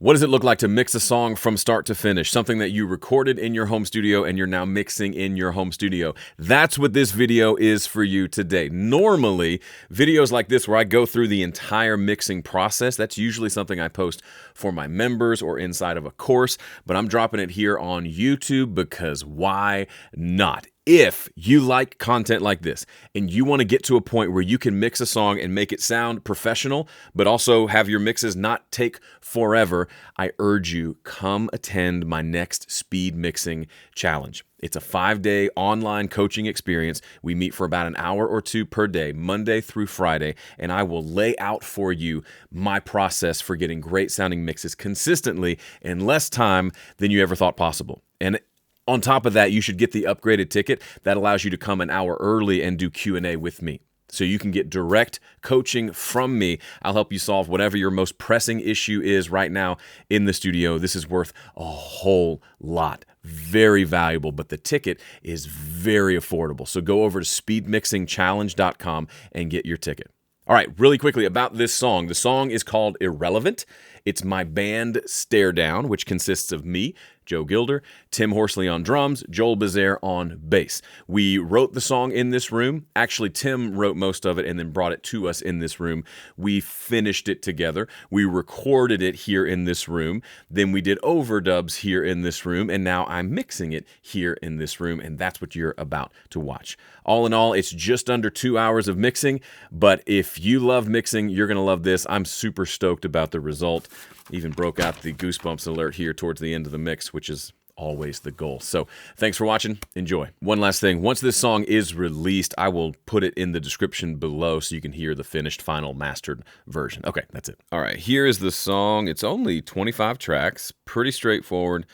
What does it look like to mix a song from start to finish? Something that you recorded in your home studio and you're now mixing in your home studio. That's what this video is for you today. Normally, videos like this where I go through the entire mixing process, that's usually something I post for my members or inside of a course, but I'm dropping it here on YouTube because why not? If you like content like this and you want to get to a point where you can mix a song and make it sound professional, but also have your mixes not take forever, I urge you, come attend my next speed mixing challenge. It's a 5-day online coaching experience. We meet for about an hour or two per day, Monday through Friday, and I will lay out for you my process for getting great sounding mixes consistently in less time than you ever thought possible. And on top of that, you should get the upgraded ticket that allows you to come an hour early and do Q&A with me. So you can get direct coaching from me. I'll help you solve whatever your most pressing issue is right now in the studio. This is worth a whole lot. Very valuable, but the ticket is very affordable. So go over to speedmixingchallenge.com and get your ticket. All right, really quickly about this song. The song is called Irrelevant. It's my band Stare Down, which consists of me, Joe Gilder, Tim Horsley on drums, Joel Bezaire on bass. We wrote the song in this room. Actually, Tim wrote most of it and then brought it to us in this room. We finished it together. We recorded it here in this room. Then we did overdubs here in this room, and now I'm mixing it here in this room, and that's what you're about to watch. All in all, it's just under 2 hours of mixing, but if you love mixing, you're going to love this. I'm super stoked about the result. Even broke out the goosebumps alert here towards the end of the mix, which is always the goal. So thanks for watching. Enjoy. One last thing. Once this song is released, I will put it in the description below so you can hear the finished, final, mastered version. Okay, that's it. All right, here is the song. It's only 25 tracks. Pretty straightforward.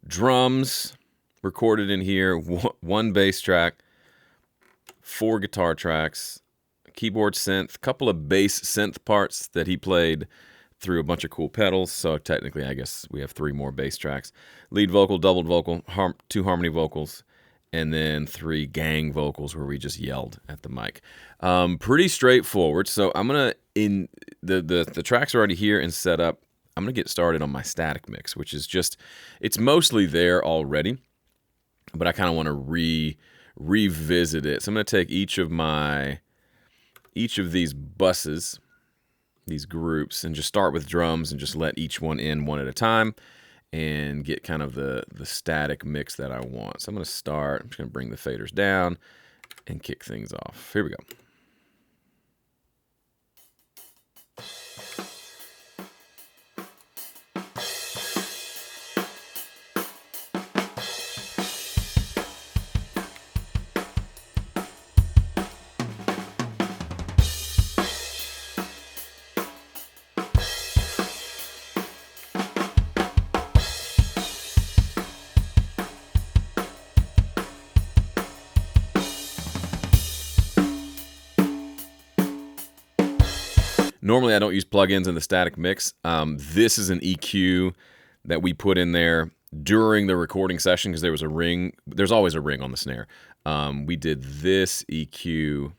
Drums recorded in here. One bass track. 4 guitar tracks. Keyboard synth. Couple of bass synth parts that he played through a bunch of cool pedals, so technically I guess we have 3 more bass tracks. Lead vocal, doubled vocal, 2 harmony vocals, and then 3 gang vocals where we just yelled at the mic. Pretty straightforward. So I'm gonna, in the tracks are already here and set up. I'm gonna get started on my static mix, which is just, it's mostly there already, but I kind of want to revisit it. So I'm gonna take each of these buses, these groups, and just start with drums and just let each one in one at a time and get kind of the static mix that I want. So I'm going to start. I'm just going to bring the faders down and kick things off. Here we go. Normally, I don't use plugins in the static mix. This is an EQ that we put in there during the recording session because there was a ring. There's always a ring on the snare. We did this EQ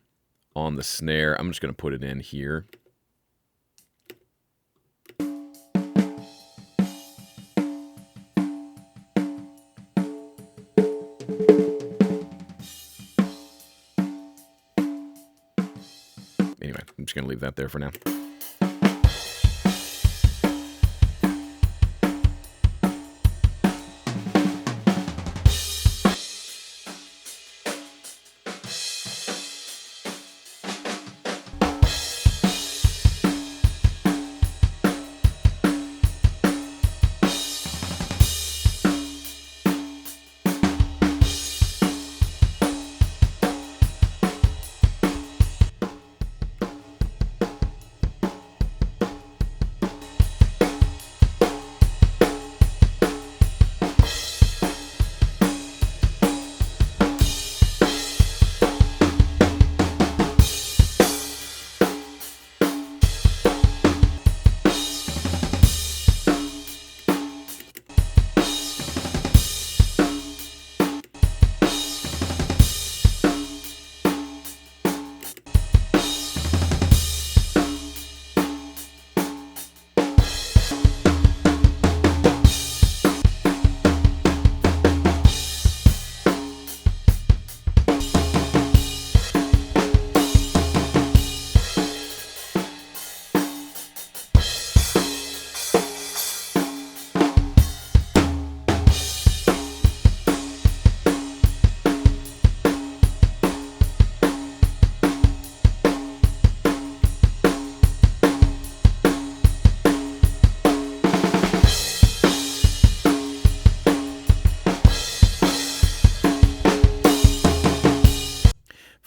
on the snare. I'm just going to put it in here. Anyway, I'm just going to leave that there for now.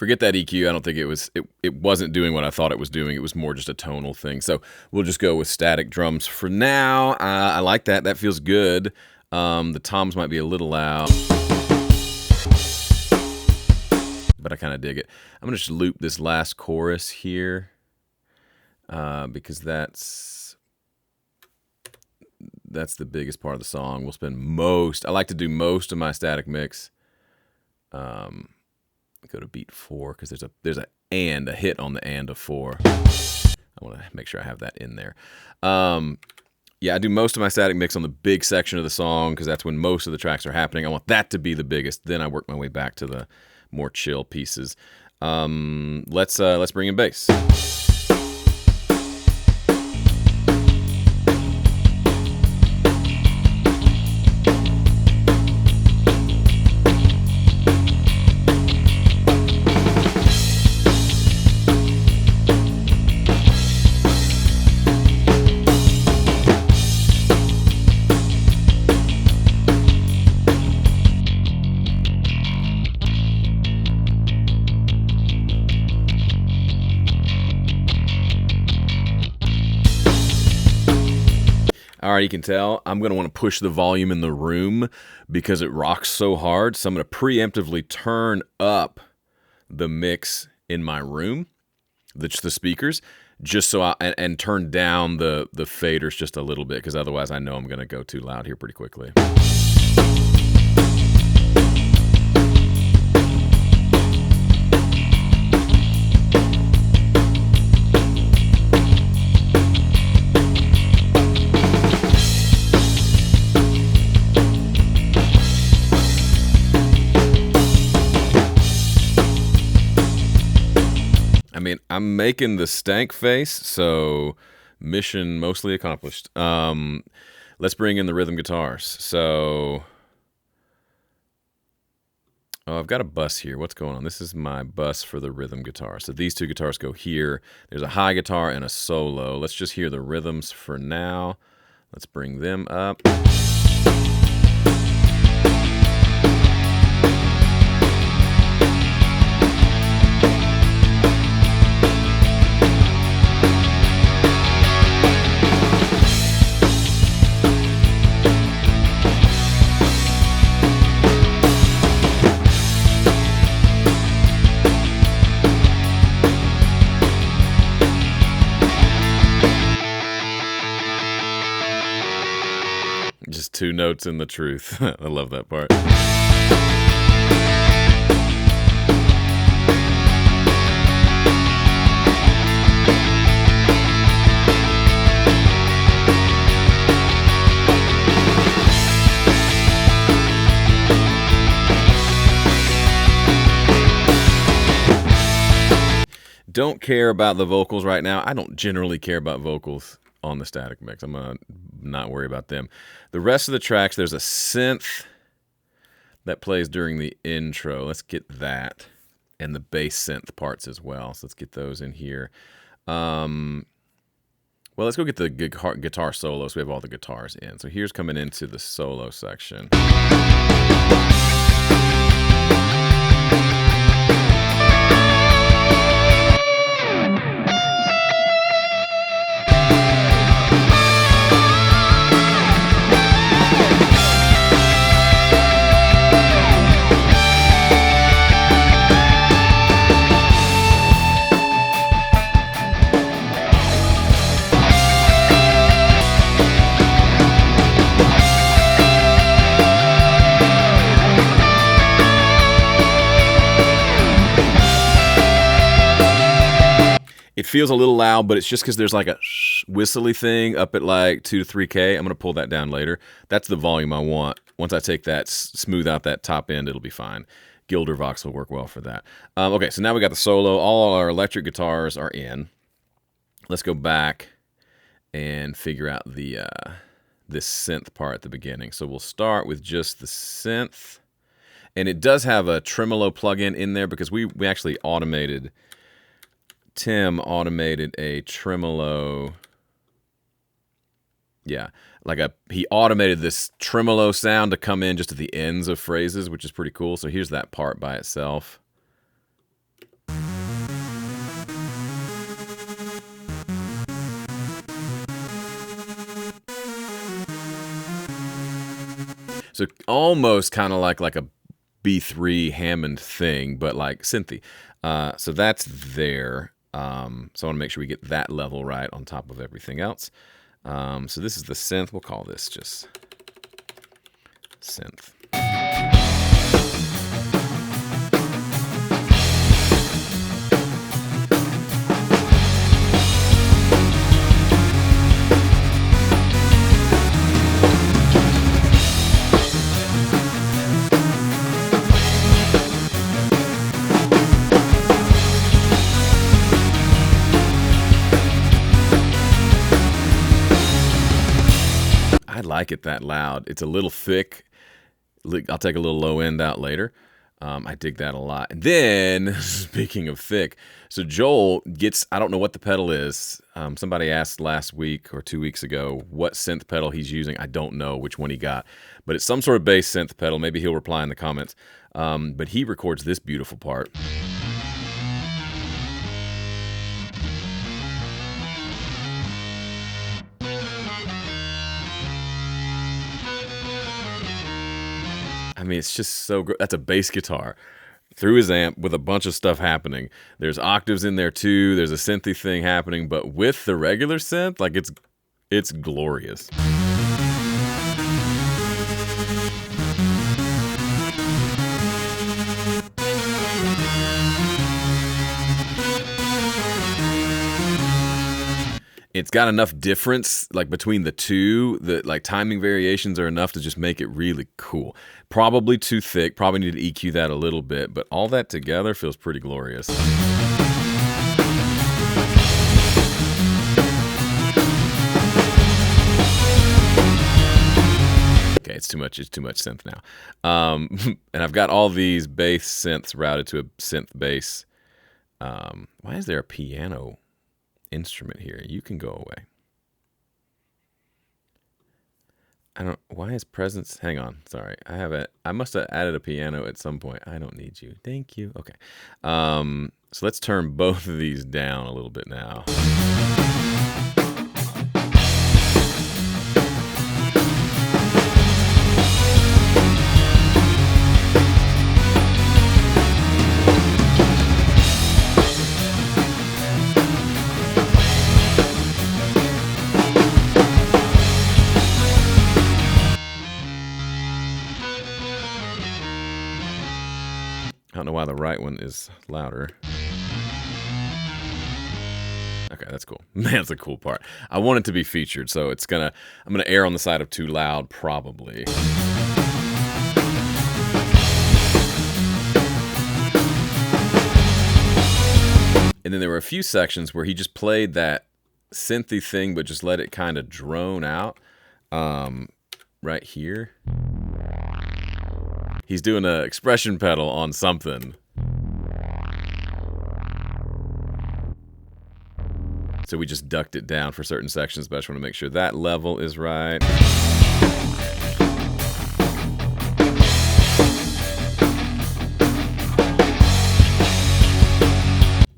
Forget that EQ. I don't think it wasn't doing what I thought it was doing. It was more just a tonal thing. So we'll just go with static drums for now. I like that. That feels good. The toms might be a little loud, but I kind of dig it. I'm going to just loop this last chorus here because that's the biggest part of the song. We'll spend I like to do most of my static mix. Go to beat 4 because there's a hit on the and of 4. I want to make sure I have that in there. Yeah, I do most of my static mix on the big section of the song because that's when most of the tracks are happening. I want that to be the biggest. Then I work my way back to the more chill pieces. Let's bring in bass. All right, you can tell I'm going to want to push the volume in the room because it rocks so hard. So I'm going to preemptively turn up the mix in my room, the speakers, just so and turn down the faders just a little bit because otherwise I know I'm going to go too loud here pretty quickly. I mean, I'm making the stank face, so mission mostly accomplished. Let's bring in the rhythm guitars. So, I've got a bus here. What's going on? This is my bus for the rhythm guitar. So these two guitars go here. There's a high guitar and a solo. Let's just hear the rhythms for now. Let's bring them up. Just 2 notes in the truth. I love that part. Don't care about the vocals right now. I don't generally care about vocals on the static mix. I'm going to not worry about them. The rest of the tracks, there's a synth that plays during the intro. Let's get that. And the bass synth parts as well. So let's get those in here. Well, let's go get the guitar solos. We have all the guitars in. So here's coming into the solo section. It feels a little loud, but it's just because there's like a whistly thing up at like 2 to 3K. I'm going to pull that down later. That's the volume I want. Once I take that, smooth out that top end, it'll be fine. GilderVox will work well for that. Okay, so now we got the solo. All our electric guitars are in. Let's go back and figure out the this synth part at the beginning. So we'll start with just the synth. And it does have a tremolo plugin in there because we actually automated... Tim automated a tremolo. Yeah, he automated this tremolo sound to come in just at the ends of phrases, which is pretty cool. So here's that part by itself. So almost kind of like a B3 Hammond thing, but like synthy. So that's there. So I want to make sure we get that level right on top of everything else. So this is the synth. We'll call this just synth. I like it that loud. It's a little thick. I'll take a little low end out later. I dig that a lot. And then, speaking of thick, so Joel gets, I don't know what the pedal is. Somebody asked last week or 2 weeks ago what synth pedal he's using. I don't know which one he got, but it's some sort of bass synth pedal. Maybe he'll reply in the comments. But he records this beautiful part. I mean, it's just so good. That's a bass guitar through his amp with a bunch of stuff happening. There's octaves in there too. There's a synthy thing happening, but with the regular synth, like it's glorious. It's got enough difference like between the two that like timing variations are enough to just make it really cool. Probably too thick, probably need to EQ that a little bit, but all that together feels pretty glorious. Okay, it's too much synth now. And I've got all these bass synths routed to a synth bass. Why is there a piano instrument here? You can go away. Why is presence? Hang on, sorry. I must have added a piano at some point. I don't need you. Thank you. Okay. So let's turn both of these down a little bit now. I don't know why the right one is louder. Okay, that's cool. Man, that's a cool part. I want it to be featured, so I'm gonna err on the side of too loud, probably. And then there were a few sections where he just played that synthy thing, but just let it kind of drone out. Right here. He's doing an expression pedal on something. So we just ducked it down for certain sections, but I just want to make sure that level is right.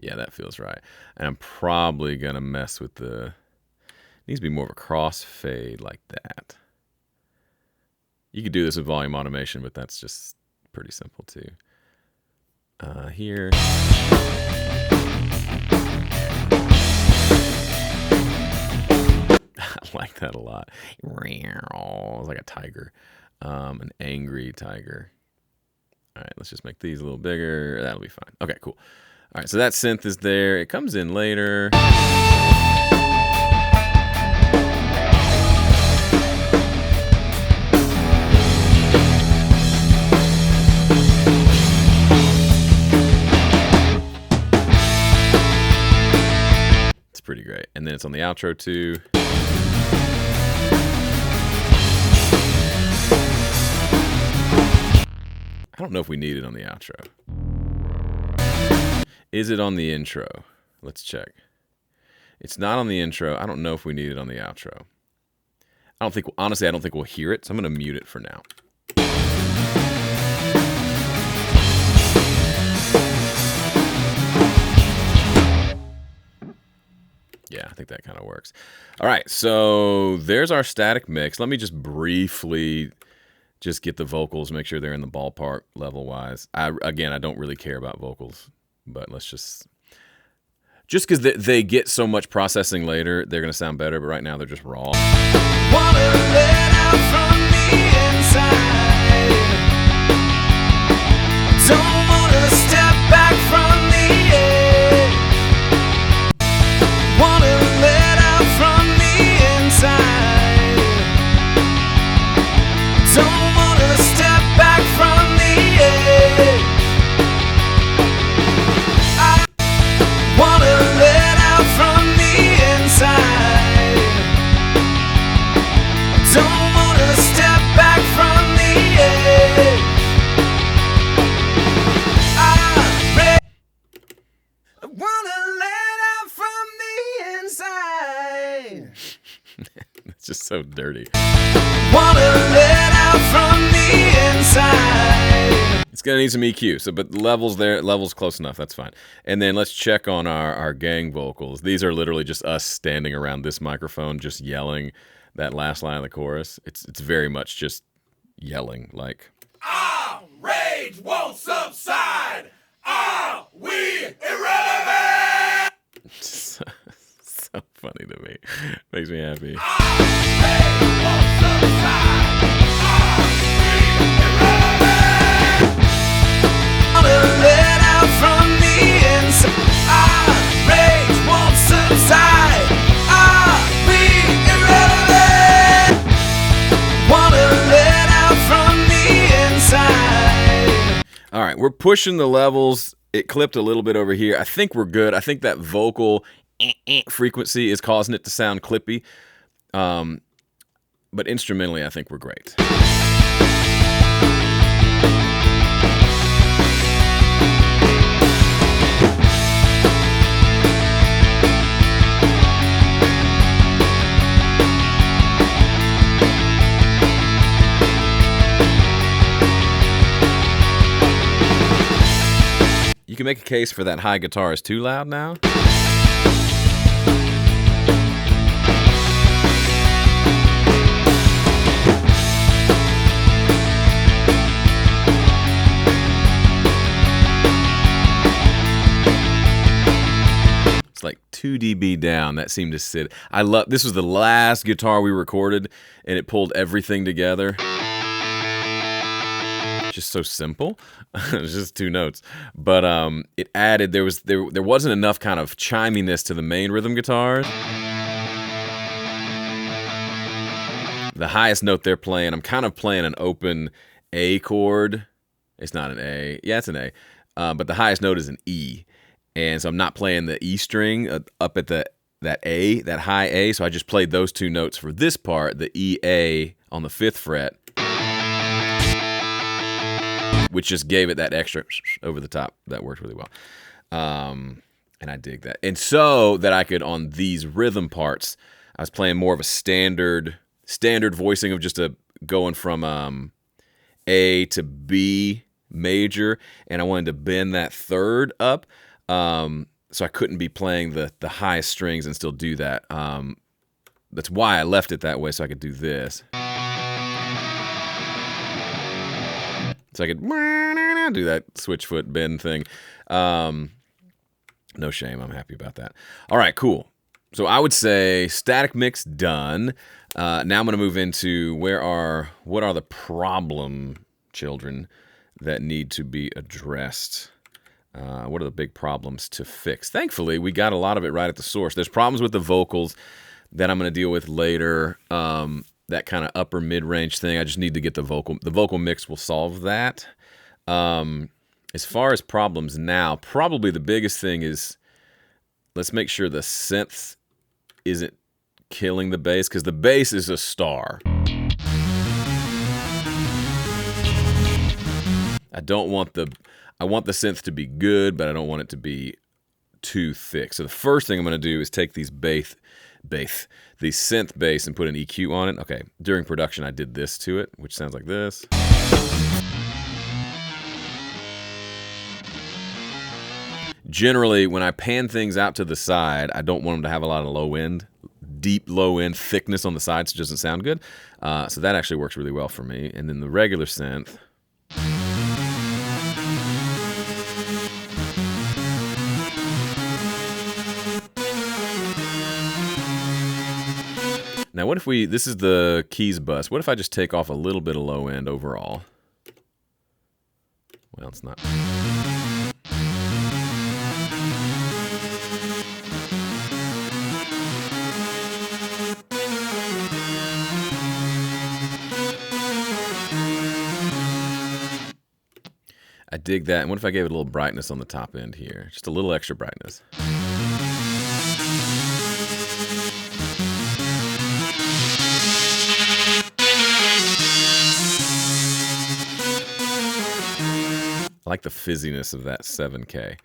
Yeah, that feels right. And I'm probably going to mess with needs to be more of a crossfade like that. You could do this with volume automation, but that's just pretty simple too. Here. I like that a lot. It's like a tiger, an angry tiger. All right, let's just make these a little bigger. That'll be fine. Okay, cool. All right, so that synth is there. It comes in later. Pretty great. And then it's on the outro too. I don't know if we need it on the outro. Is it on the intro? Let's check. It's not on the intro. I don't know if we need it on the outro. Honestly, I don't think we'll hear it, so I'm going to mute it for now. Yeah, I think that kind of works. All right, so there's our static mix. Let me just briefly Just get the vocals, make sure they're in the ballpark level-wise. Again, I don't really care about vocals, but let's just because they get so much processing later, they're going to sound better, but right now they're just raw. Wanna let out from the inside. Don't wanna step back from the edge. Wanna let out from the inside. Don't wanna step back from the edge. I wanna let out from the inside. Don't wanna step back from the edge. I wanna let out from the inside. It's just so dirty. Wanna let out from the inside. It's gonna need some EQ, so but levels there, levels close enough, that's fine. And then let's check on our gang vocals. These are literally just us standing around this microphone, just yelling that last line of the chorus. It's very much just yelling, like, our rage won't subside. Are we irrelevant? so funny to me. Makes me happy. Our rage won't subside. Are we irrelevant? Wanna let out from the inside. Our rage won't subside. Are we irrelevant? Wanna let out from the inside. All right, we're pushing the levels. It clipped a little bit over here. I think we're good. I think that vocal frequency is causing it to sound clippy. But instrumentally, I think we're great. You can make a case for that high guitar is too loud now. It's like 2 dB down. That seemed to sit. This was the last guitar we recorded, and it pulled everything together. Just so simple. It was just 2 notes, but it added, there wasn't enough kind of chiminess to the main rhythm guitars. The highest note they're playing, I'm kind of playing an open A chord. It's not an A. Yeah, it's an A. But the highest note is an E, and so I'm not playing the E string up at that A, that high A. So I just played those 2 notes for this part, the E A on the 5th fret. Which just gave it that extra over the top. That worked really well. And I dig that. And so that I could, on these rhythm parts, I was playing more of a standard voicing of just going from A to B major, and I wanted to bend that 3rd up. So I couldn't be playing the highest strings and still do that. That's why I left it that way, so I could do this. So I could do that switch foot bend thing. No shame. I'm happy about that. All right, cool. So I would say static mix done. Now I'm going to move into what are the problem children that need to be addressed? What are the big problems to fix? Thankfully, we got a lot of it right at the source. There's problems with the vocals that I'm going to deal with later. That kind of upper mid-range thing. I just need to get the vocal mix will solve that. As far as problems now, probably the biggest thing is let's make sure the synth isn't killing the bass, because the bass is a star. I want the synth to be good, but I don't want it to be too thick. So the first thing I'm going to do is take these the synth bass and put an EQ on it. Okay, during production I did this to it, which sounds like this. Generally, when I pan things out to the side, I don't want them to have a lot of low end. deep low end thickness on the sides, so it doesn't sound good. So that actually works really well for me. And then the regular synth. Now, what if this is the keys bus. What if I just take off a little bit of low end overall? Well, it's not. I dig that. And what if I gave it a little brightness on the top end here? Just a little extra brightness. I like the fizziness of that 7K.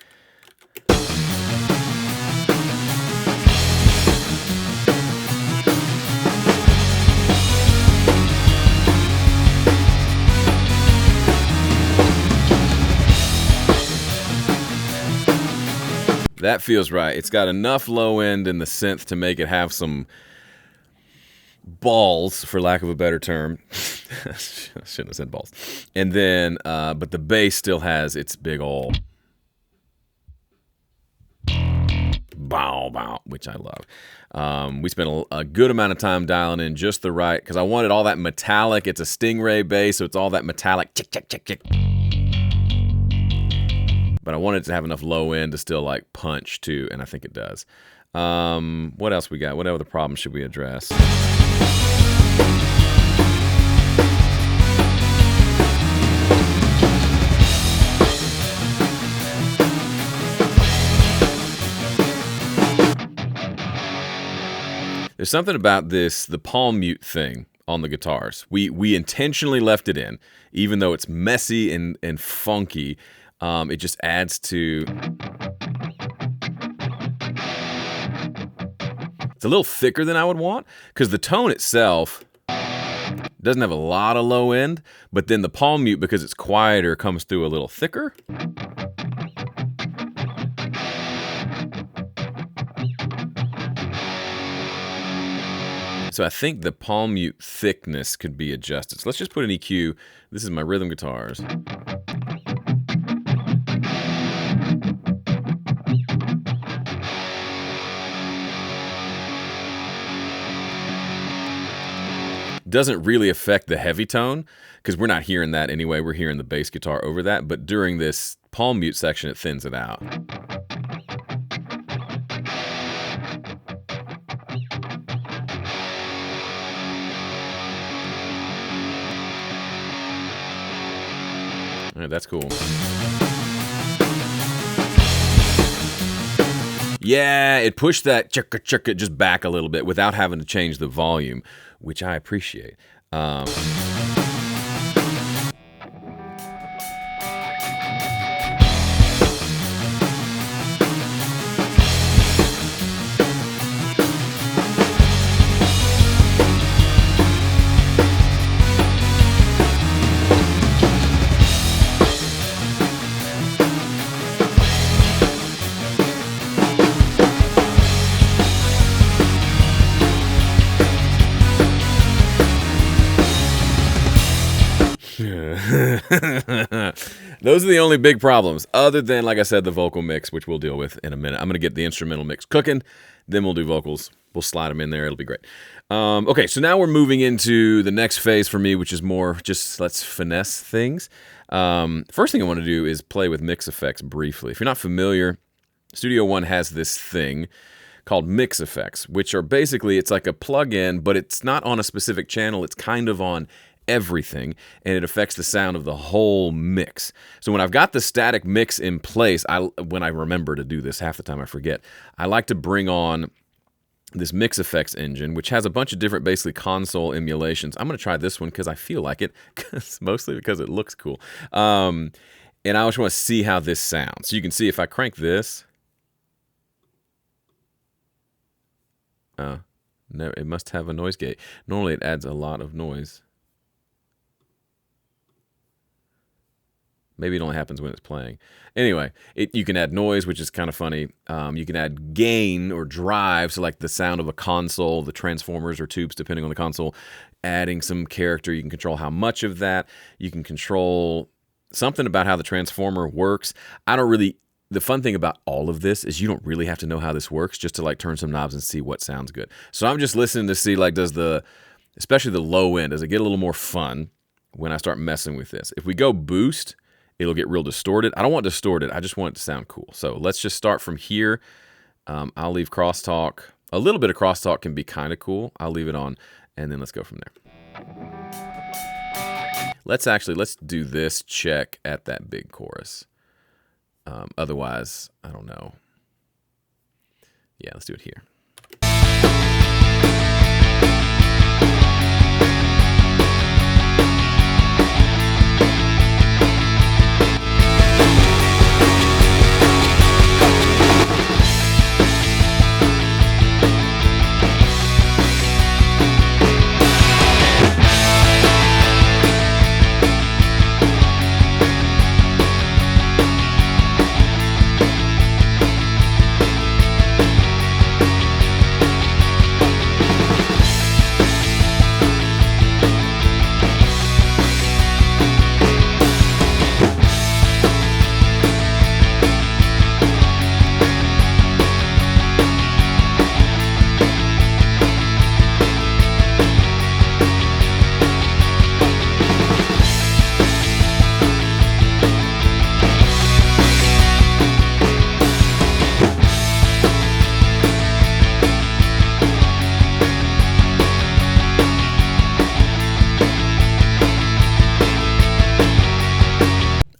That feels right. It's got enough low end in the synth to make it have some balls, for lack of a better term. Shouldn't have said balls. And then, but the bass still has its big ol' bow bow, which I love. We spent a good amount of time dialing in just the right, because I wanted all that metallic. It's a Stingray bass, so it's all that metallic chick, chick, chick, chick. But I wanted it to have enough low end to still like punch too, and I think it does. What else we got? What other problems should we address? There's something about the palm mute thing on the guitars. We intentionally left it in, even though it's messy and funky. It just adds to... It's a little thicker than I would want, because the tone itself doesn't have a lot of low end, but then the palm mute, because it's quieter, comes through a little thicker. So I think the palm mute thickness could be adjusted. So let's just put an EQ. This is my rhythm guitars. Doesn't really affect the heavy tone, because we're not hearing that anyway. We're hearing the bass guitar over that. But during this palm mute section, it thins it out. All right, that's cool. Yeah, it pushed that chicka chicka just back a little bit without having to change the volume, which I appreciate. Those are the only big problems, other than, like I said, the vocal mix, which we'll deal with in a minute. I'm going to get the instrumental mix cooking, then we'll do vocals. We'll slide them in there. It'll be great. Okay, so now we're moving into the next phase for me, which is more just let's finesse things. First thing I want to do is play with mix effects briefly. If you're not familiar, Studio One has this thing called mix effects, which are basically, it's like a plug-in, but it's not on a specific channel. It's kind of on everything, and it affects the sound of the whole mix. So when I've got the static mix in place, when I remember to do this, half the time I forget, I like to bring on this mix effects engine, which has a bunch of different basically console emulations. I'm going to try this one because I feel like it, mostly because it looks cool. And I just want to see how this sounds. So you can see if I crank this, no, it must have a noise gate. Normally it adds a lot of noise. Maybe it only happens when it's playing. Anyway, you can add noise, which is kind of funny. You can add gain or drive, so like the sound of a console, the transformers or tubes, depending on the console. Adding some character, you can control how much of that. You can control something about how the transformer works. The fun thing about all of this is you don't really have to know how this works just to like turn some knobs and see what sounds good. So I'm just listening to see like especially the low end, does it get a little more fun when I start messing with this? If we go boost, it'll get real distorted. I don't want distorted. I just want it to sound cool. So let's just start from here. I'll leave crosstalk. A little bit of crosstalk can be kind of cool. I'll leave it on, and then let's go from there. Let's do this check at that big chorus. Otherwise, I don't know. Yeah, let's do it here.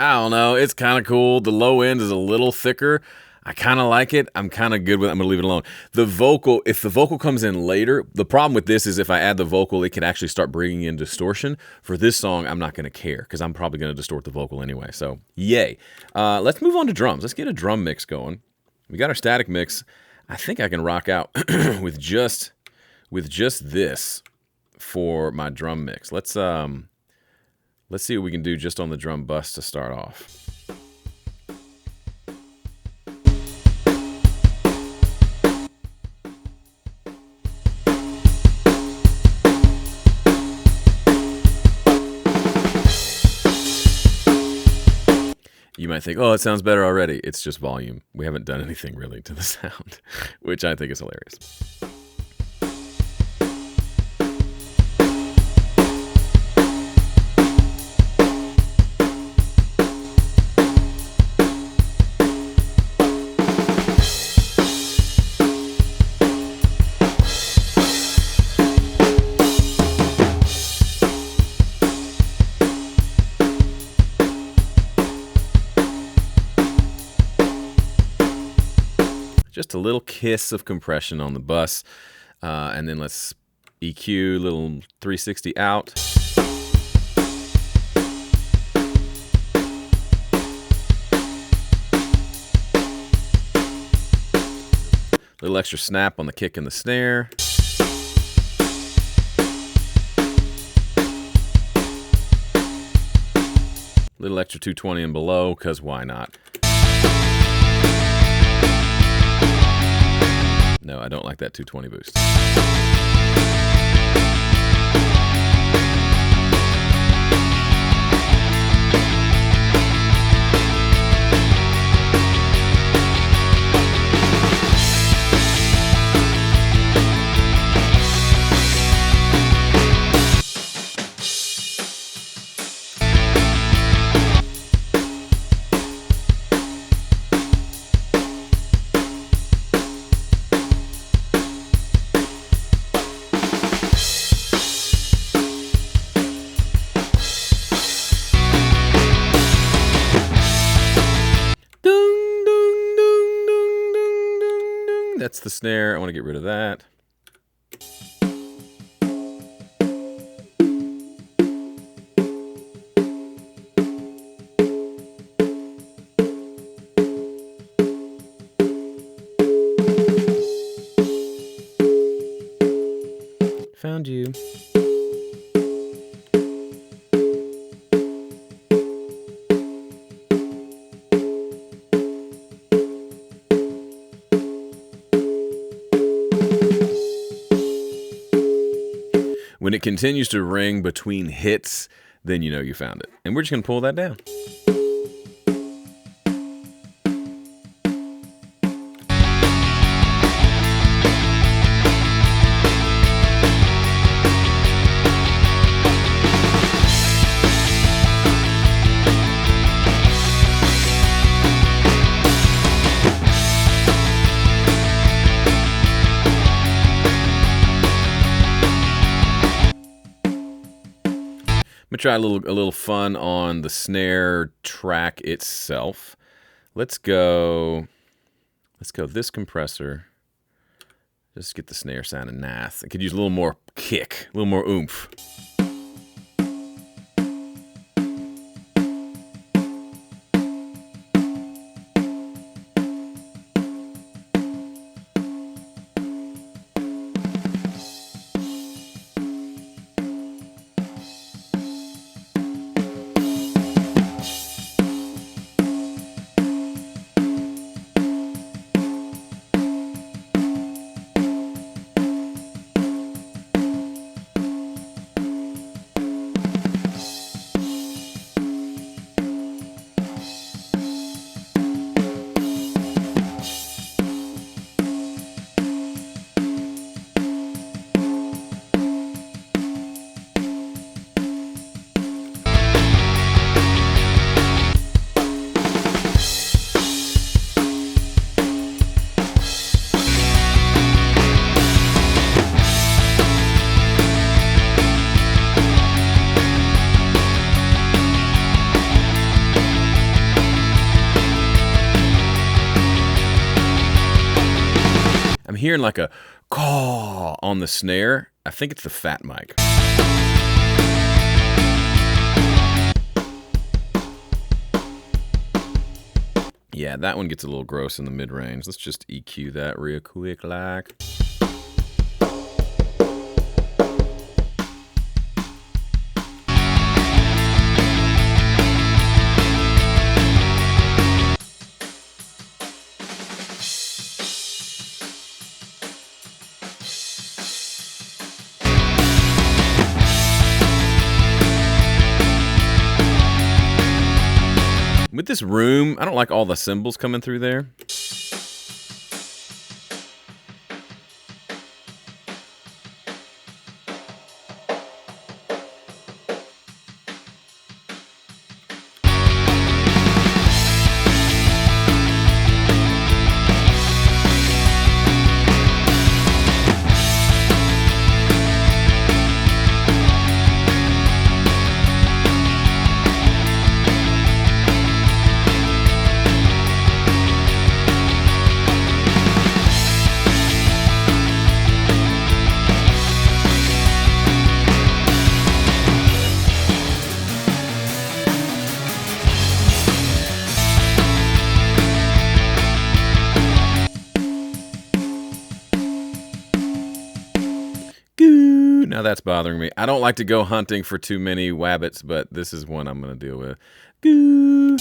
I don't know. It's kind of cool. The low end is a little thicker. I kind of like it. I'm kind of good with it. I'm going to leave it alone. The vocal, if the vocal comes in later, the problem with this is if I add the vocal, it can actually start bringing in distortion. For this song, I'm not going to care because I'm probably going to distort the vocal anyway. So, yay. Let's move on to drums. Let's get a drum mix going. We got our static mix. I think I can rock out with just this for my drum mix. Let's see what we can do just on the drum bus to start off. You might think, oh, it sounds better already. It's just volume. We haven't done anything really to the sound, which I think is hilarious. Just a little kiss of compression on the bus. And then let's EQ, little 360 out. Little extra snap on the kick and the snare. Little extra 220 and below, because why not? No, I don't like that 220 boost. That's the snare. I want to get rid of that. Found you. it continues to ring between hits, then you know you found it. And we're just going to pull that down. I'm gonna try a little fun on the snare track itself. Let's go this compressor. Just get the snare sounding nice. I could use a little more kick, a little more oomph. I'm hearing like a caw on the snare. I think it's the fat mic. Yeah, that one gets a little gross in the mid-range. Let's just EQ that real quick like. With this room, I don't like all the cymbals coming through there. Now that's bothering me. I don't like to go hunting for too many wabbits, but this is one I'm going to deal with. Goo.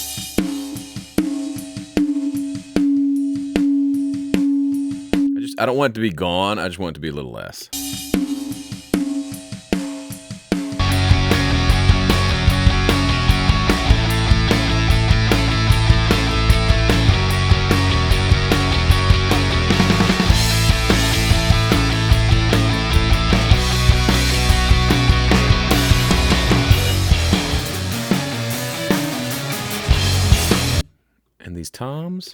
I don't want it to be gone. I just want it to be a little less. And these toms.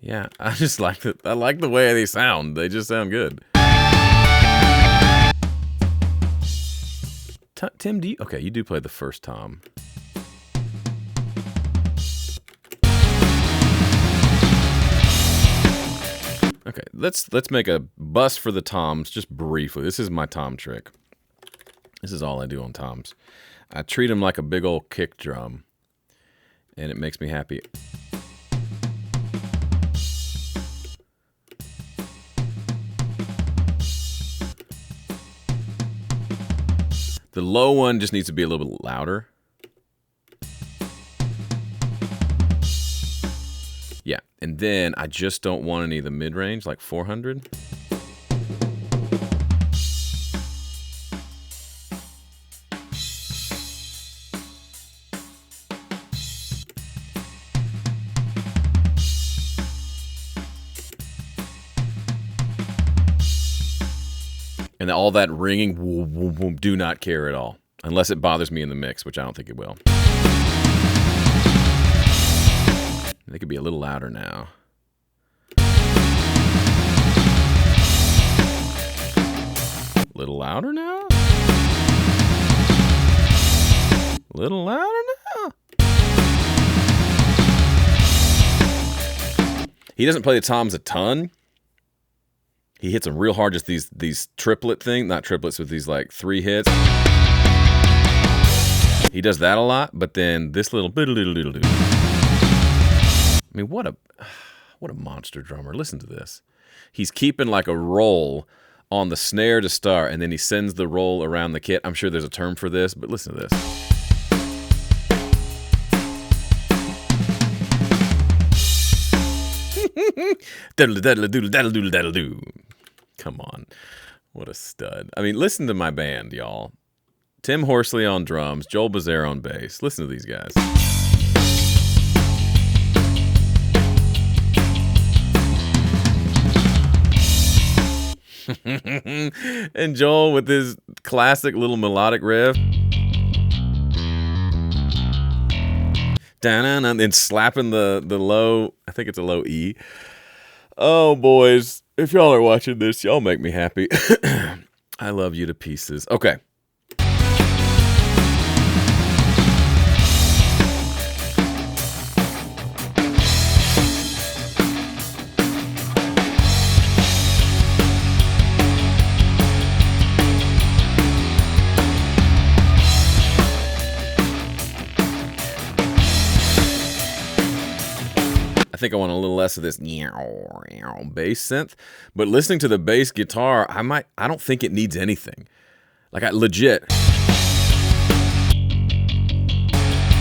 Yeah, I just like it. I like the way they sound. They just sound good. Tim, do you? Okay, you do play the first tom. Okay, let's make a bust for the toms just briefly. This is my tom trick. This is all I do on toms. I treat them like a big old kick drum, and it makes me happy. The low one just needs to be a little bit louder. Yeah, And then I just don't want any of the mid-range, like 400. And all that ringing, do not care at all. Unless it bothers me in the mix, which I don't think it will. They could be a little louder now. A little louder now? A little louder now? He doesn't play the toms a ton. He hits them real hard, just these triplet thing, not triplets, with these like 3 hits. He does that a lot, but then this little biddle-diddle-diddle-doo. I mean, what a monster drummer. Listen to this. He's keeping like a roll on the snare to start, and then he sends the roll around the kit. I'm sure there's a term for this, but listen to this. Daddle-daddle-doodle-daddle-doodle-daddle-doo. Come on. What a stud. I mean, listen to my band, y'all. Tim Horsley on drums, Joel Bazaar on bass. Listen to these guys. And Joel with his classic little melodic riff. And slapping the low, I think it's a low E. Oh, boys, if y'all are watching this, y'all make me happy. I love you to pieces. Okay. I think I want a little less of this bass synth, but listening to the bass guitar, I don't think it needs anything. Like, legit.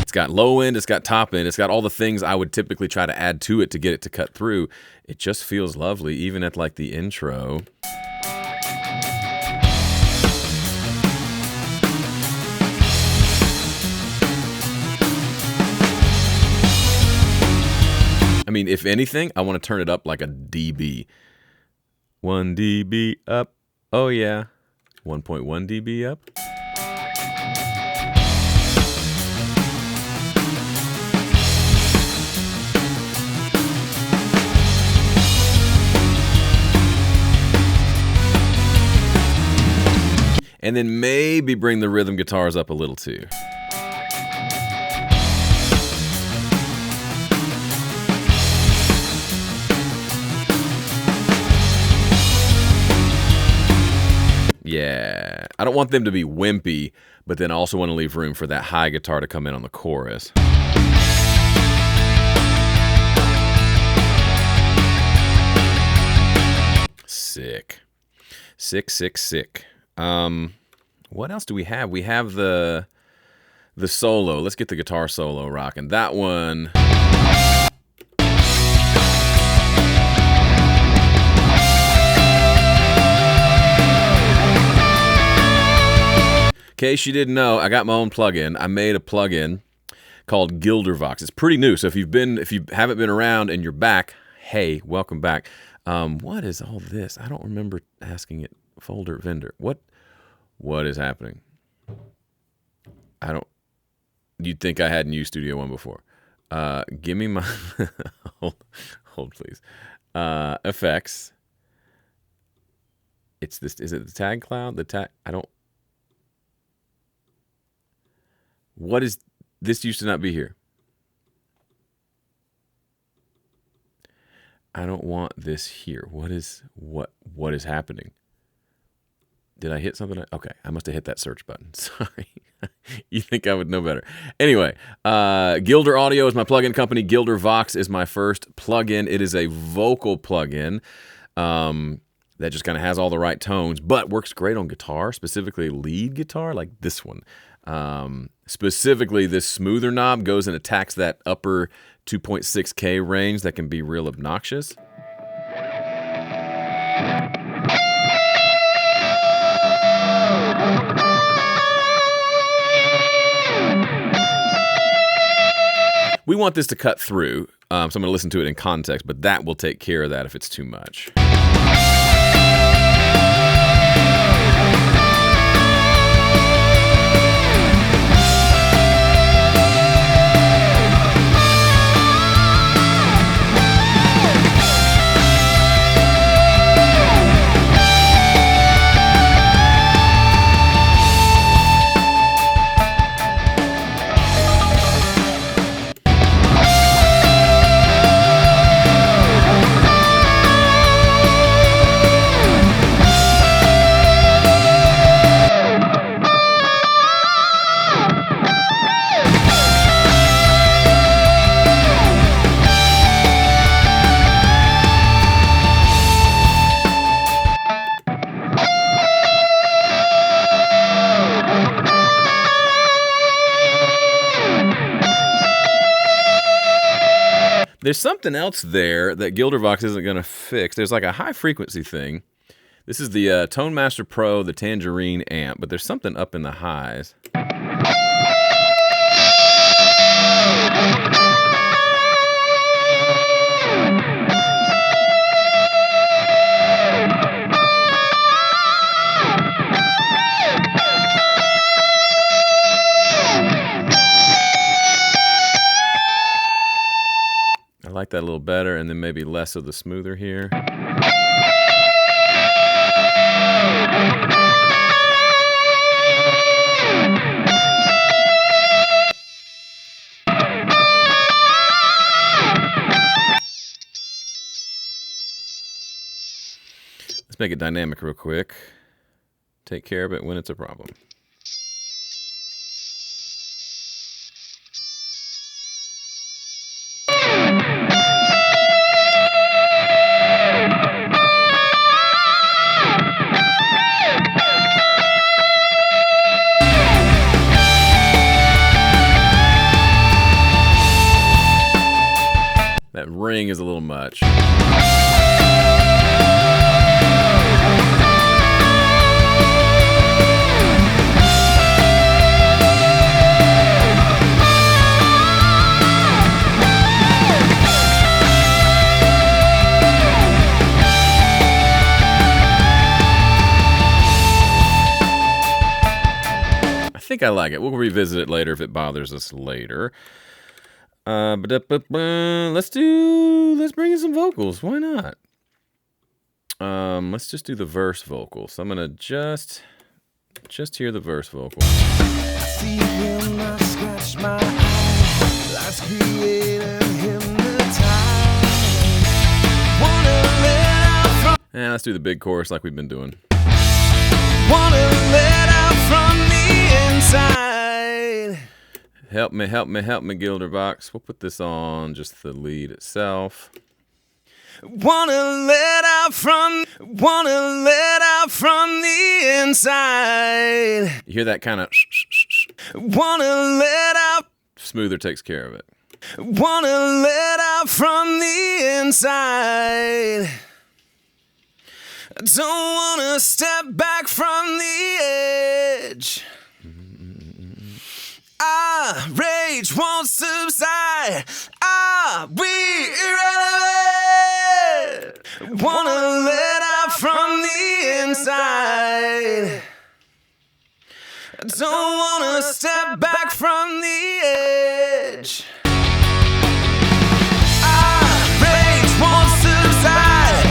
It's got low end, it's got top end, it's got all the things I would typically try to add to it to get it to cut through. It just feels lovely, even at like the intro. I mean, if anything, I want to turn it up like a dB. 1 dB up. Oh, yeah. 1.1 dB up. And then maybe bring the rhythm guitars up a little too. Yeah, I don't want them to be wimpy, but then I also want to leave room for that high guitar to come in on the chorus. Sick. Sick, sick, sick. What else do we have? We have the solo. Let's get the guitar solo rocking. That one... In case you didn't know, I got my own plugin. I made a plugin called GilderVox. It's pretty new, so if you haven't been around and you're back, hey, welcome back. What is all this? I don't remember asking it. Folder vendor. What is happening? You'd think I hadn't used Studio One before. Give me my hold please. Effects. It's this. Is it the tag cloud? What is this? Used to not be here. I don't want this here. What is happening? Did I hit something? Okay, I must have hit that search button. Sorry. You think I would know better. Anyway, Gilder Audio is my plugin company. GilderVox is my first plugin. It is a vocal plugin that just kind of has all the right tones, but works great on guitar, specifically lead guitar, like this one. Specifically, this smoother knob goes and attacks that upper 2.6K range that can be real obnoxious. We want this to cut through, so I'm going to listen to it in context, but that will take care of that if it's too much. There's something else there that GilderVox isn't going to fix. There's like a high frequency thing. This is the Tone Master Pro, the Tangerine amp, but there's something up in the highs. I like that a little better, and then maybe less of the smoother here. Let's make it dynamic real quick. Take care of it when it's a problem. That ring is a little much. I think I like it. We'll revisit it later if it bothers us later. Let's bring in some vocals. Why not? Let's just do the verse vocals. So I'm gonna just hear the verse vocal. I see him, I scratch my eyes. Life's created hypnotized. Wanna let out from. And let's do the big chorus like we've been doing. Wanna let out from the inside. Help me, GilderVox. We'll put this on just the lead itself. Wanna let out from the inside. You hear that kind of Wanna let out. smoother takes care of it. Wanna let out from the inside. Don't wanna step back from the edge. Rage won't subside. We irrelevant. Wanna let out from the inside. Don't wanna step back from the edge. Rage won't subside.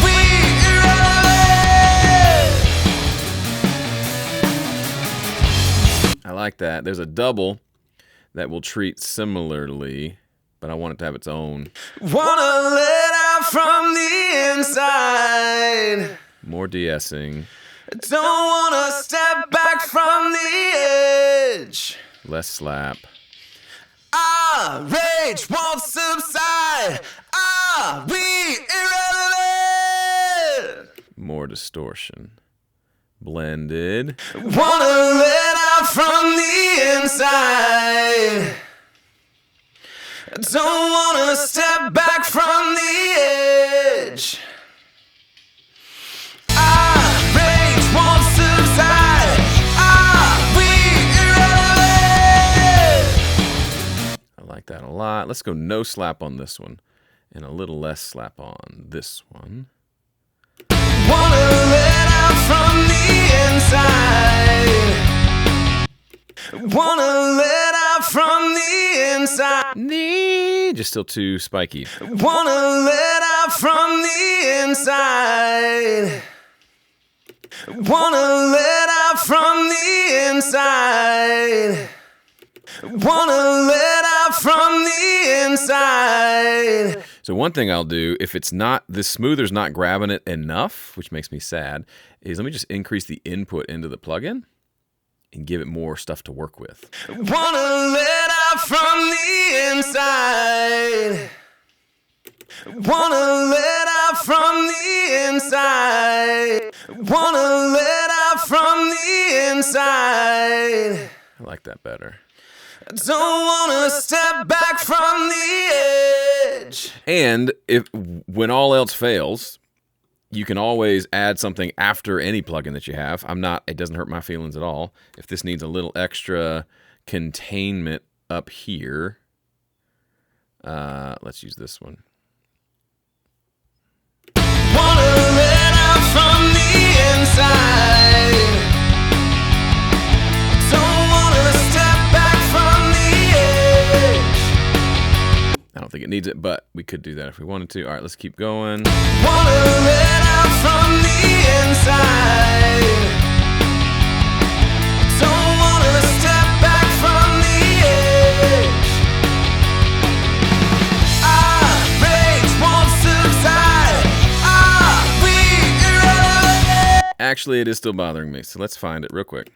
We irrelevant. I like that. There's a double that will treat similarly, but I want it to have its own. Wanna let out from the inside. More de-essing. Don't wanna step back from the edge. Less slap. Rage won't subside. We irrelevant. More distortion. Blended. Wanna let out from the inside. Don't wanna step back from the edge. Rage won't subside. We irrelevant. I like that a lot. Let's go no slap on this one and a little less slap on this one. Wanna let out from the inside. Wanna let out from the inside. Just still too spiky. Wanna let out from the inside. Wanna let out from the inside. Wanna let out from the inside. So one thing I'll do, if it's not, this smoother's not grabbing it enough, which makes me sad, is let me just increase the input into the plugin and give it more stuff to work with. Wanna let out from the inside. Wanna let out from the inside. Wanna let out from the inside. I like that better. Don't wanna step back from the edge. And when all else fails, you can always add something after any plugin that you have. It doesn't hurt my feelings at all. If this needs a little extra containment up here, let's use this one. Wanna let out from the inside. Don't wanna step back from the edge. I don't think it needs it, but we could do that if we wanted to. All right, let's keep going. Wanna let out from the inside. Don't wanna step back from the edge. Rage won't subside. We irrelevant. Actually, it is still bothering me, so let's find it real quick.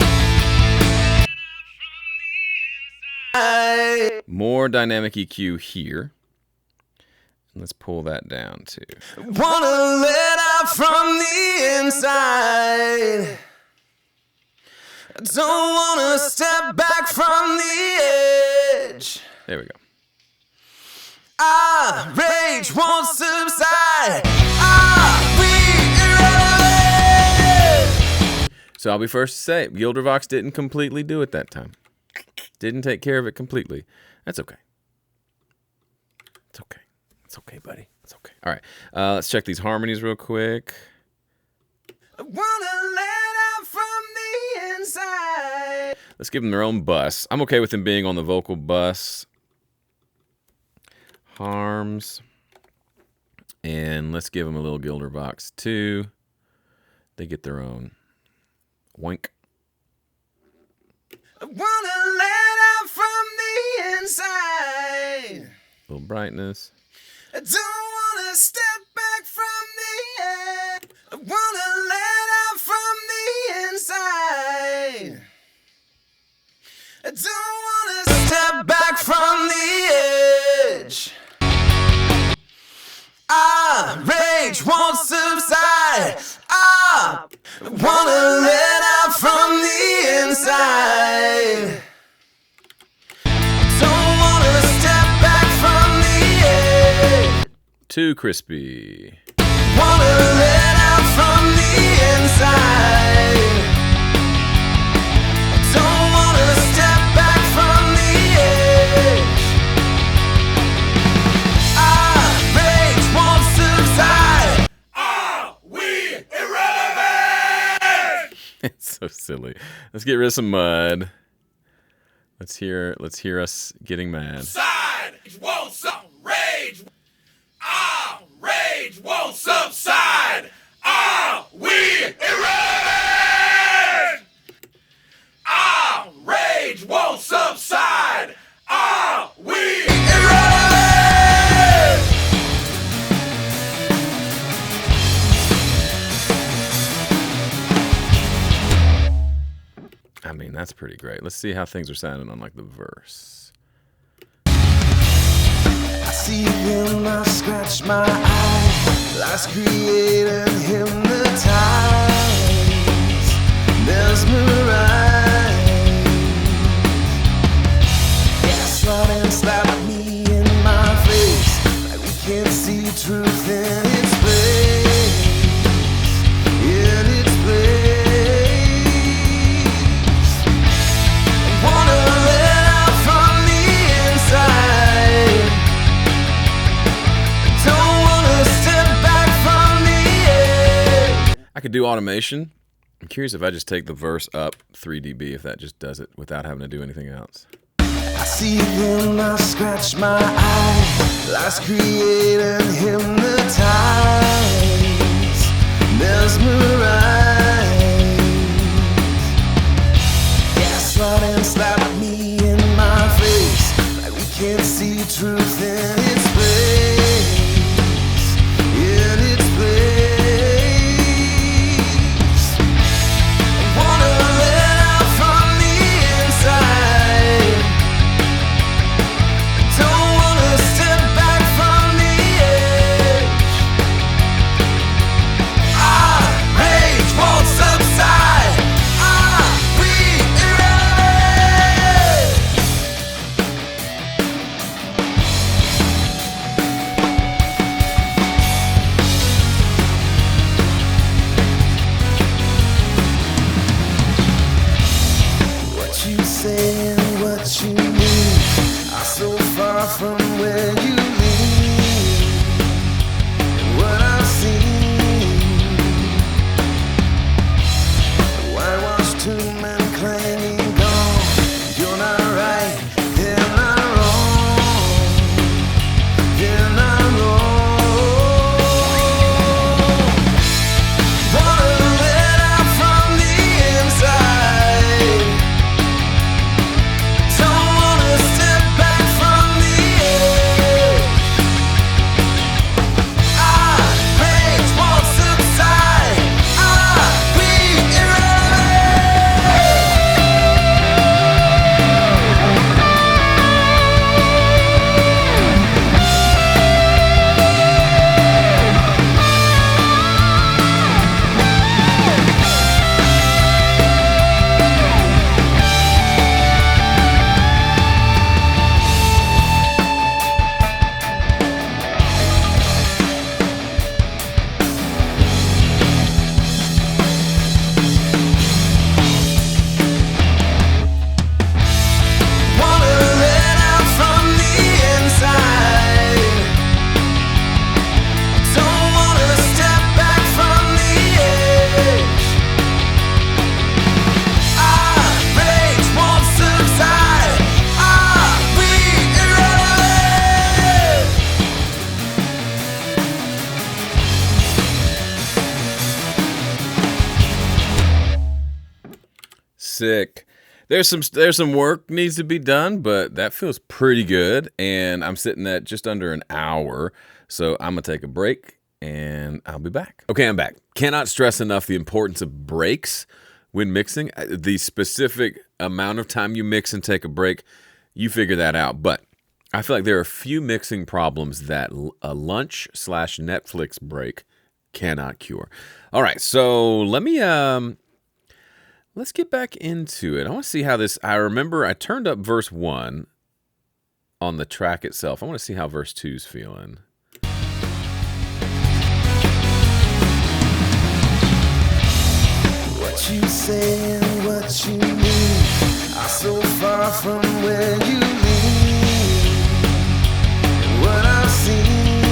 More dynamic EQ here. Let's pull that down too. Wanna let out from the inside. Don't wanna step back from the edge. There we go. Rage won't subside. We irrelevant. So I'll be first to say, GilderVox didn't completely do it that time. Didn't take care of it completely. That's okay. It's okay. It's okay, buddy. It's okay. All right. Let's check these harmonies real quick. Wanna let out from the inside. Let's give them their own bus. I'm okay with them being on the vocal bus. Harms. And let's give them a little GilderVox too. They get their own. Wink. Wanna let out from the inside. Little brightness. Don't wanna step back from the edge. Wanna let out from the inside. Don't wanna step back from the edge. Rage won't subside. Wanna let out from the inside. Don't wanna step back from the edge. Too crispy. Wanna let out from the inside. Don't wanna step back from the edge. Rage won't subside. We irrelevant. It's so silly. Let's get rid of some mud. Let's hear us getting mad. Side won't subside. Rage. Rage won't subside. We irrelevant. Rage won't subside. We irrelevant. I mean, that's pretty great. Let's see how things are sounding on like the verse. I see him, I scratch my eye. Life's created, hypnotized, mesmerized. Gaslight and slap me in my could do automation. I'm curious if I just take the verse up 3 dB, if that just does it without having to do anything else. I see him, I scratch my eye. Life's created, hypnotized, mesmerized. Gaslighting, slap me in my face, like we can't see truth in its place, in its place. I wanna let out from the inside. Don't wanna step back from the edge. Our rage won't subside. We irrelevant. What you say and what you mean are so far from where you lean, and what I've seen. Whitewash tomb and clanging gong. You're not right, they're not wrong, they're not wrong. Wanna let out from the inside. Don't wanna step back from the edge. Our rage won't subside. We irrelevant. Wanna let out from the inside. Don't wanna step back from the edge. Our rage won't subside. We irrelevant. Sick. There's some work needs to be done, but that feels pretty good. And I'm sitting at just under an hour. So I'm going to take a break and I'll be back. Okay, I'm back. Cannot stress enough the importance of breaks when mixing. The specific amount of time you mix and take a break, you figure that out. But I feel like there are a few mixing problems that a lunch/Netflix break cannot cure. All right, so let me let's get back into it. I want to see how this. I remember I turned up verse 1 on the track itself. I want to see how verse 2's feeling. What you say and what you mean are so far from where you lean, and what I've seen.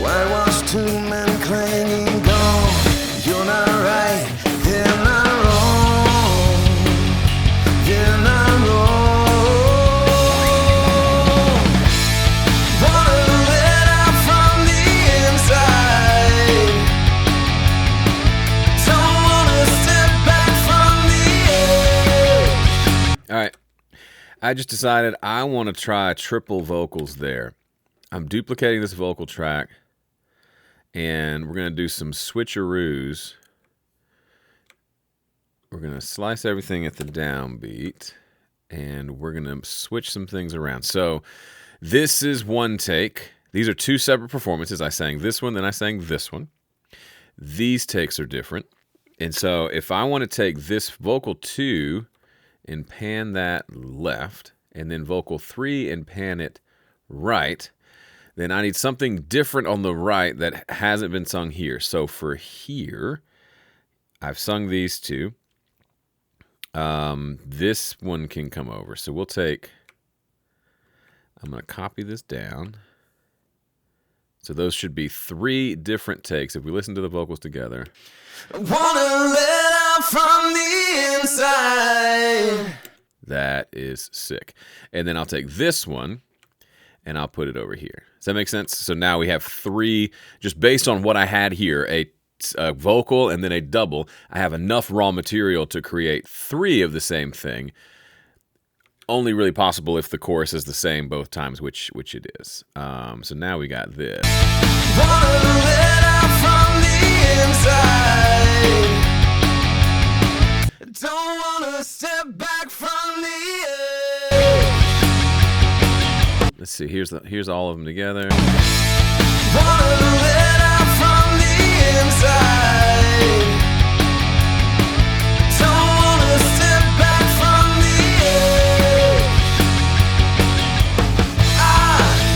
Whitewash tomb and clanging gong. You're not right, they're not wrong, they're not wrong. Wanna let out from the inside. Don't wanna step back from the edge. All right. I just decided I want to try triple vocals there. I'm duplicating this vocal track, and we're going to do some switcheroos. We're going to slice everything at the downbeat, and we're going to switch some things around. So this is one take. These are two separate performances. I sang this one, then I sang this one. These takes are different. And so if I want to take this vocal 2 and pan that left, and then vocal 3 and pan it right, then I need something different on the right that hasn't been sung here. So for here, I've sung these two. This one can come over. So we'll take, I'm going to copy this down. So those should be 3 different takes if we listen to the vocals together. Wanna let out from the inside. That is sick. And then I'll take this one and I'll put it over here. Does that make sense? So now we have 3, just based on what I had here, a vocal and then a double. I have enough raw material to create 3 of the same thing. Only really possible if the chorus is the same both times, which it is. So now we got this. Wanna let out from the inside. Don't wanna step back from the edge. Let's see. Here's all of them together. Wanna let out from the inside. Don't wanna step back from the edge.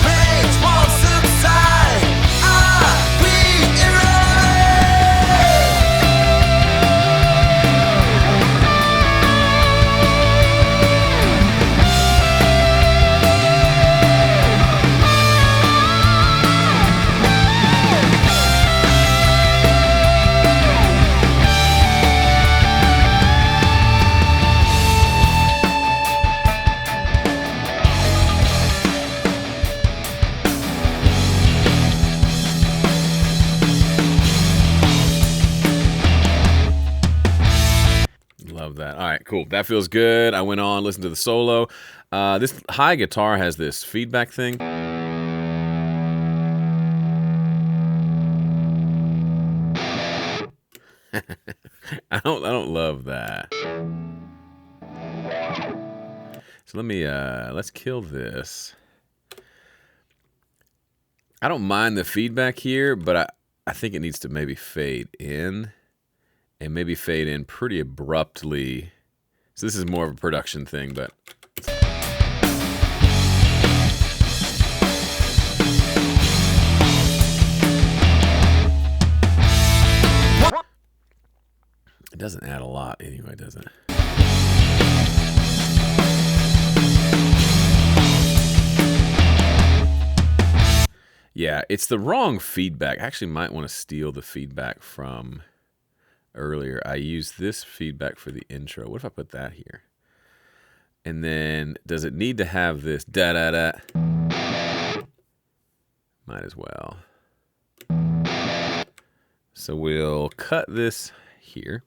Rage won't subside. We Love that. All right, cool. That feels good. I went on, listened to the solo. This high guitar has this feedback thing. I don't love that. So let's kill this. I don't mind the feedback here, but I think it needs to maybe fade in. And maybe fade in pretty abruptly. So this is more of a production thing, but... It doesn't add a lot anyway, does it? Yeah, it's the wrong feedback. I actually might want to steal the feedback from... earlier. I used this feedback for the intro. What if I put that here? And then, does it need to have this da-da-da? Might as well. So we'll cut this here.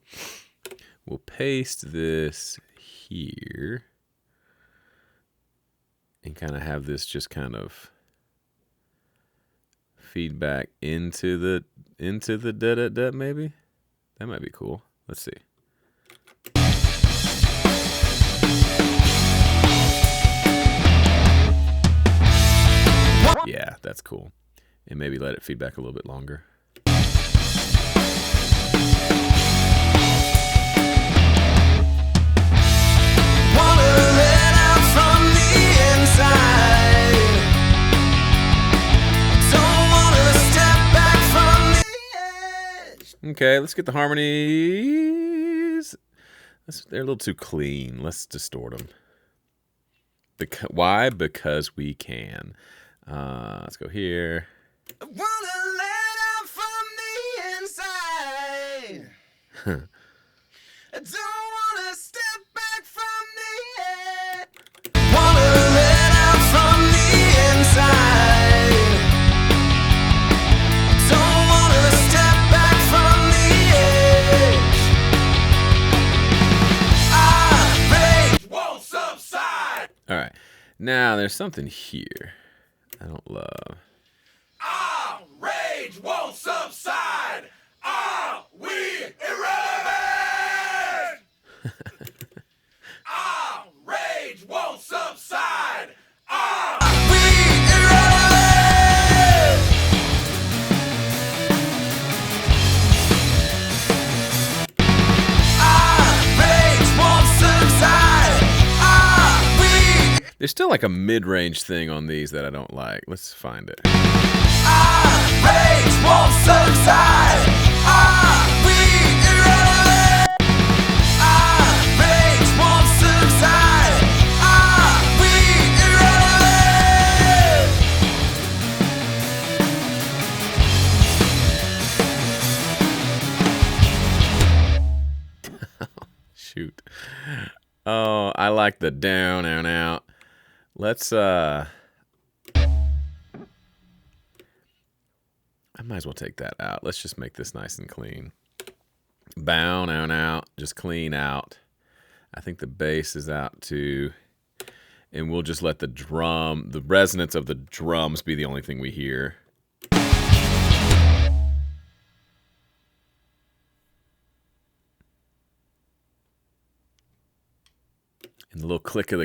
We'll paste this here. And kind of have this just kind of feedback into the da-da-da maybe? That might be cool. Let's see. Yeah, that's cool. And maybe let it feedback a little bit longer. wanna let out from the inside. Don't wanna step back from the edge. Okay, let's get the harmonies. They're a little too clean. Let's distort them. Why? Because we can. Let's go here. Wanna let out from the inside. Don't wanna step back from the edge. Wanna let out from the inside. Don't wanna step back from the edge. Rage won't subside. All right. Now, there's something here I don't love. Rage won't subside. Are we irrelevant? Rage won't subside. Are we irrelevant? Rage won't subside. Are we? There's still like a mid-range thing on these that I don't like. Let's find it. Rage won't subside. Are we irrelevant? Rage won't subside. Are we irrelevant? Shoot. Oh, I like the down and out. Let's I might as well take that out. Let's just make this nice and clean. Bow and out, just clean out. I think the bass is out too. And we'll just let the resonance of the drums be the only thing we hear. And the little click of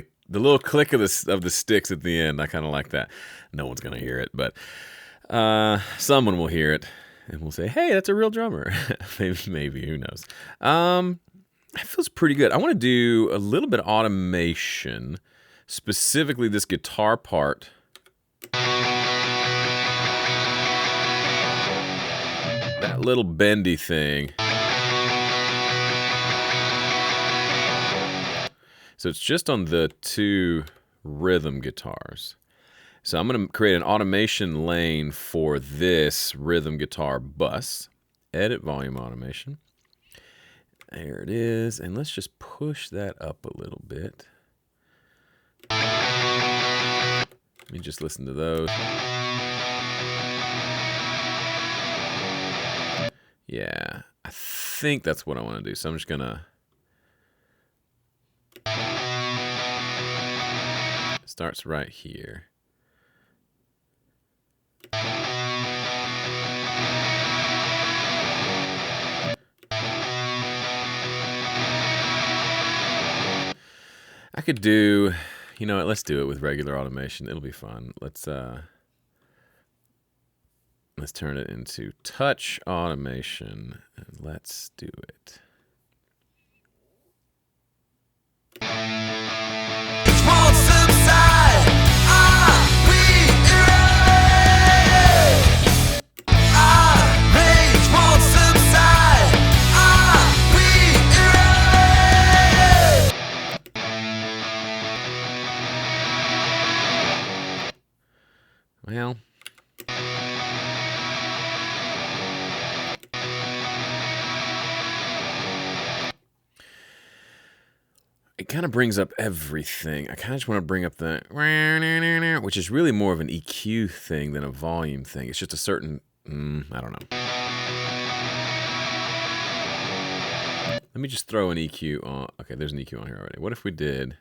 the sticks at the end, I kind of like that. No one's gonna hear it, but someone will hear it, and we'll say, "Hey, that's a real drummer." maybe, who knows? It feels pretty good. I want to do a little bit of automation, specifically this guitar part. That little bendy thing. So it's just on the 2 rhythm guitars. So I'm going to create an automation lane for this rhythm guitar bus. Edit volume automation. There it is. And let's just push that up a little bit. Let me just listen to those. Yeah, I think that's what I want to do. So I'm just going to starts right here. I could do, you know what, let's do it with regular automation. It'll be fun. Let's turn it into touch automation, and let's do it. Well, it kind of brings up everything. I kind of just want to bring up the, which is really more of an EQ thing than a volume thing. It's just a certain, I don't know. Let me just throw an EQ on. Okay, there's an EQ on here already. What if we did?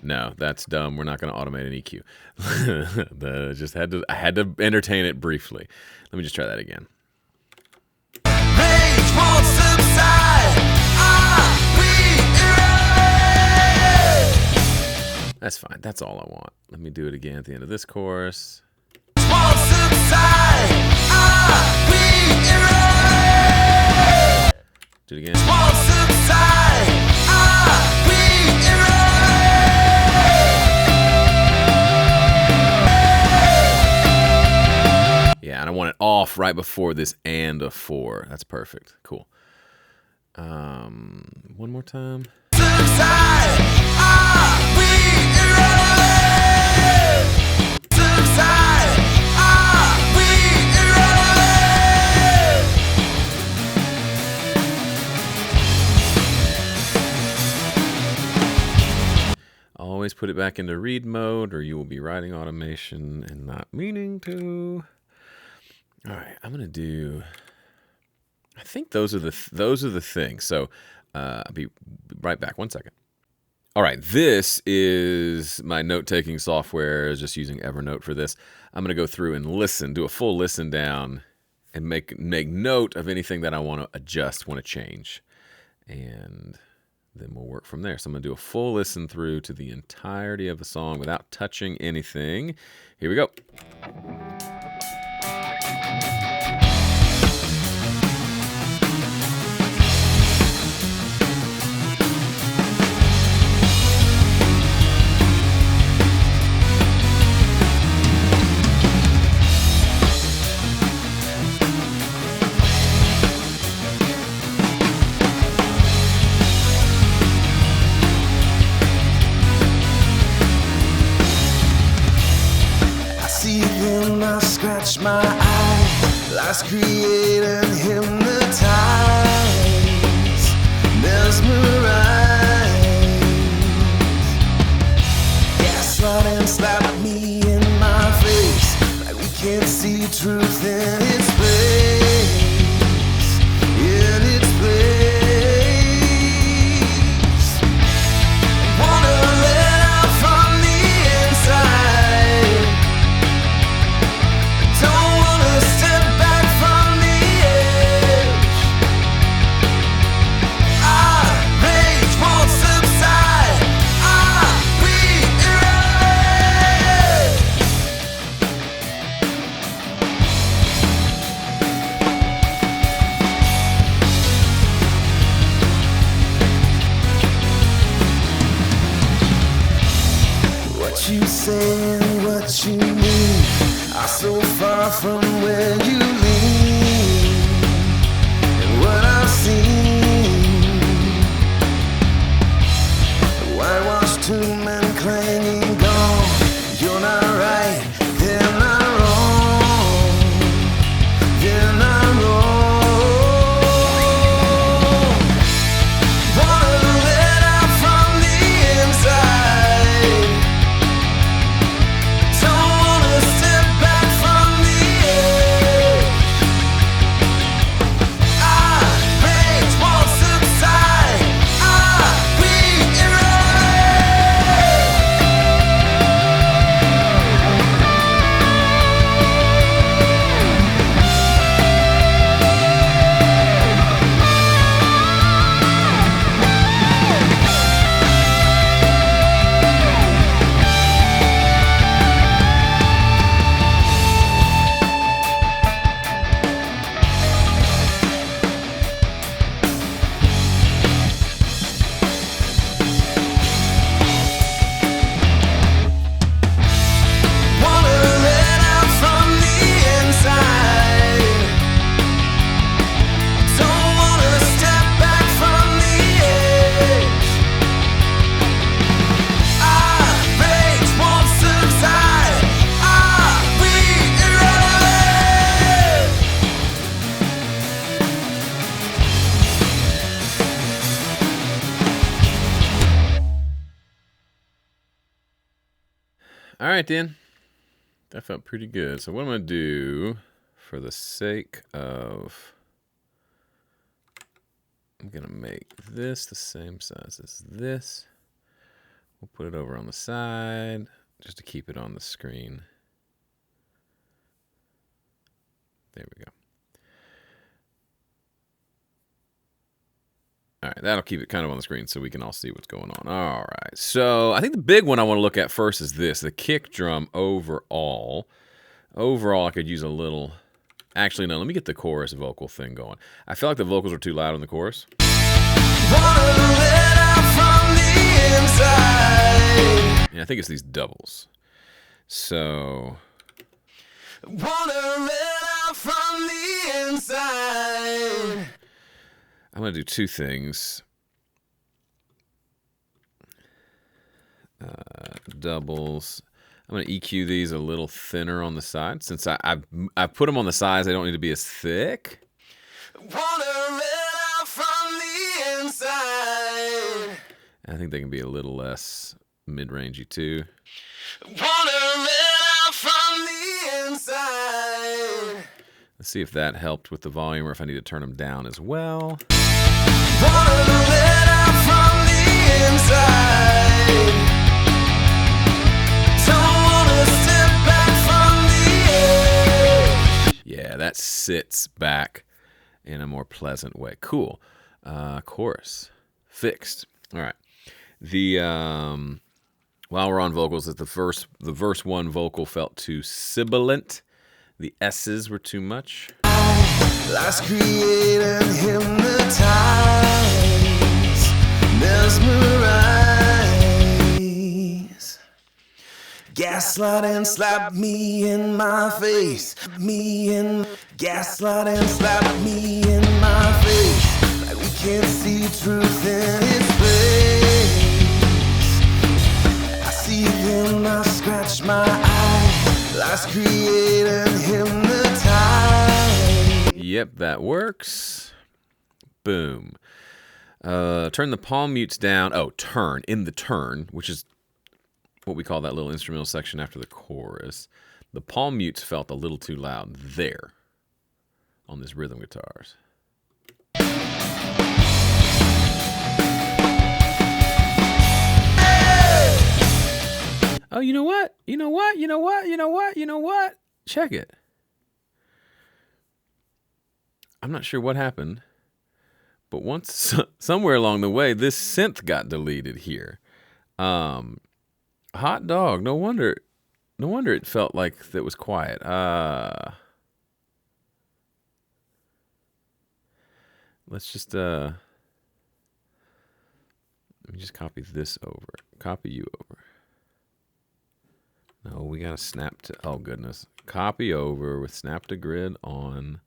No, that's dumb. We're not going to automate an EQ. I had to entertain it briefly. Let me just try that again. That's fine. That's all I want. Let me do it again at the end of this chorus. Do it again. Yeah, and I want it off right before this and a 4. That's perfect. Cool. One more time. Always put it back into read mode, or you will be writing automation and not meaning to. All right, I'm gonna do. I think those are the things. So I'll be right back. 1 second. All right, this is my note-taking software. Just using Evernote for this. I'm gonna go through and listen, do a full listen down, and make note of anything that I want to adjust, want to change, and then we'll work from there. So I'm gonna do a full listen through to the entirety of the song without touching anything. Here we go. I scratch my eye. Lies create and hypnotize, mesmerize. Gaslight and slap me in my face, like we can't see truth in its place, in its place. Wanna let out from the inside, don't wanna step back from the edge. Our rage won't subside, our irrelevant. What you say and what you mean are so far from where you lean, and what I've seen. Whitewashed tomb and clanging gong. You're not right, they're not wrong, they're not wrong. Wanna let out from the inside, don't wanna step back from the edge. Our rage won't subside, our wanna let out from the inside, don't wanna step back from the edge. Our rage won't subside, are we irrelevant? All right, Dan. That felt pretty good. So what I'm going to do, for the sake of... I'm going to make this the same size as this. We'll put it over on the side, just to keep it on the screen. There we go. All right, that'll keep it kind of on the screen so we can all see what's going on. All right, so I think the big one I want to look at first is this, the kick drum overall. Overall, I could use a little... Actually, no, let me get the chorus vocal thing going. I feel like the vocals are too loud on the chorus. Wanna let out from the inside, Yeah, I think it's these doubles. So... wanna let out from the inside. I'm going to do two things. Doubles. I'm going to EQ these a little thinner on the side. Since I put them on the sides, they don't need to be as thick. Wanna let out from the inside, I think they can be a little less mid-rangey too. wanna let out from the inside. Let's see if that helped with the volume or if I need to turn them down as well. Wanna let out from the inside, don't wanna step back from the edge. Yeah, that sits back in a more pleasant way. Cool. Chorus. Fixed. All right. The while we're on vocals, the verse one vocal felt too sibilant. The S's were too much. Lies create and hypnotize, mesmerize. Gaslight and slap me in my face, gaslight and slap me in my face, like we can't see truth in its place. I see them, I scratch my eye. Lies create and hypnotize, Yep, that works. Boom. Turn the palm mutes down. Oh, turn. In the turn, which is what we call that little instrumental section after the chorus. The palm mutes felt a little too loud there on this rhythm guitars. Oh, you know what? You know what? You know what? You know what? You know what? Check it. I'm not sure what happened, but somewhere along the way, this synth got deleted here. Hot dog. No wonder it felt like it was quiet. Let's just let me just copy this over. Copy you over. No, we gotta snap to, oh goodness. Copy over with snap to grid on.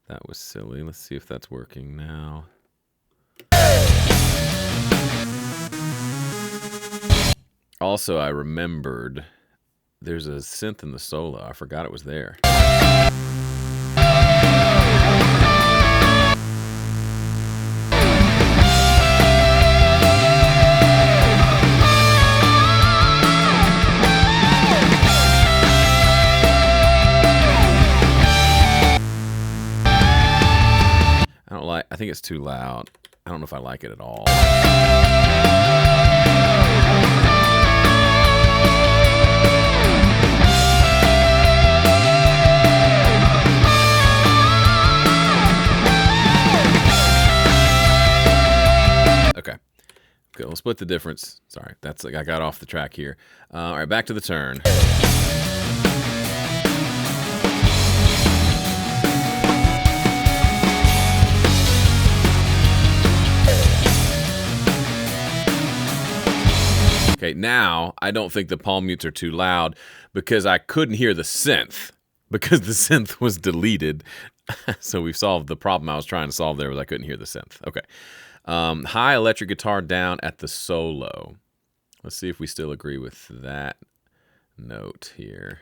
That was silly. Let's see if that's working now. Also, I remembered there's a synth in the solo. I forgot it was there. I think it's too loud. I don't know if I like it at all. Okay. Good. We'll split the difference. Sorry, that's like I got off the track here. All right, back to the turn. Okay, now I don't think the palm mutes are too loud because I couldn't hear the synth because the synth was deleted. So we've solved the problem I was trying to solve there was I couldn't hear the synth. Okay. High electric guitar down at the solo. Let's see if we still agree with that note here.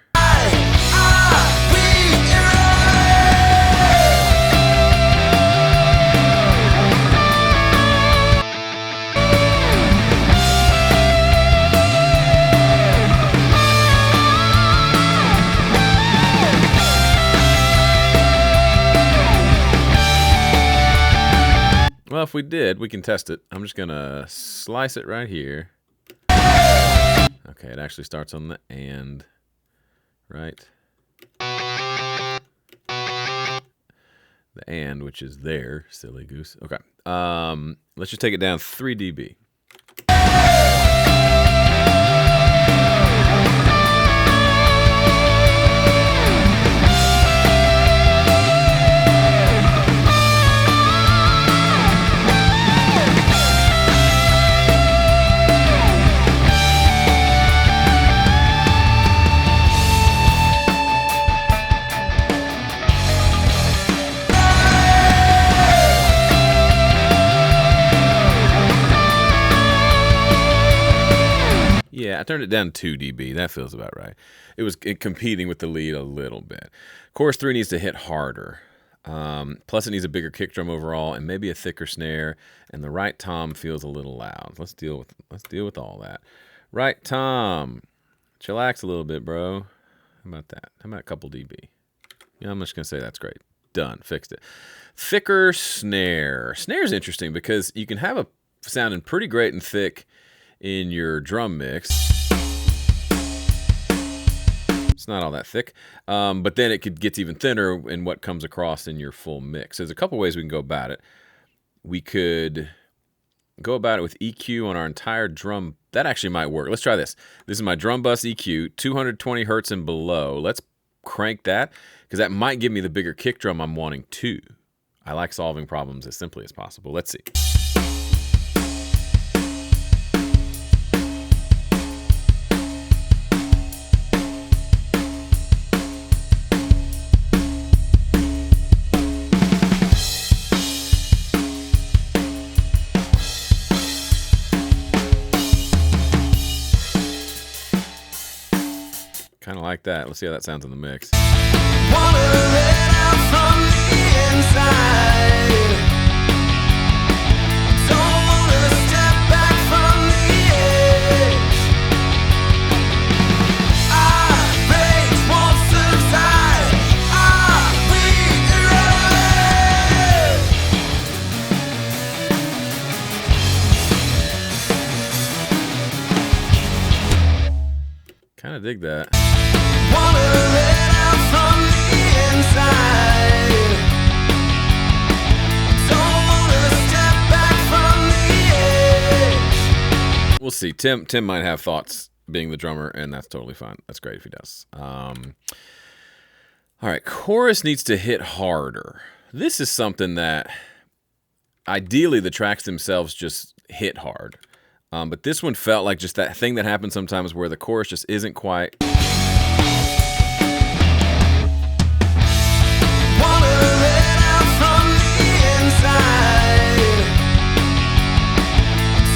Well, if we did, we can test it. I'm just going to slice it right here. Okay, it actually starts on the and, right? The and, which is there, silly goose. Okay, let's just take it down 3 dB. Yeah, I turned it down to 2 dB. That feels about right. It was competing with the lead a little bit. Chorus 3 needs to hit harder. Plus it needs a bigger kick drum overall and maybe a thicker snare. And the right tom feels a little loud. Let's deal with all that. Right tom, chillax a little bit, bro. How about that? How about a couple dB? Yeah, I'm just gonna say that's great. Done. Fixed it. Thicker snare. Snare's interesting because you can have a sounding pretty great and thick in your drum mix. It's not all that thick, but then it gets even thinner in what comes across in your full mix. There's a couple ways we can go about it. We could go about it with EQ on our entire drum. That actually might work. Let's try this. This is my drum bus EQ, 220 hertz and below. Let's crank that because that might give me the bigger kick drum I'm wanting too. I like solving problems as simply as possible. Let's see. Kind of like that. Let's see how that sounds in the mix. Wanna let out from the inside. Don't wanna step back from the edge. Our rage won't subside. We Kind of dig that. wanna let out from the inside. Don't wanna step back from the edge. We'll see. Tim might have thoughts being the drummer, and that's totally fine. That's great if he does. All right, chorus needs to hit harder. This is something that ideally the tracks themselves just hit hard. But this one felt like just that thing that happens sometimes where the chorus just isn't quite. Wanna let out from the inside.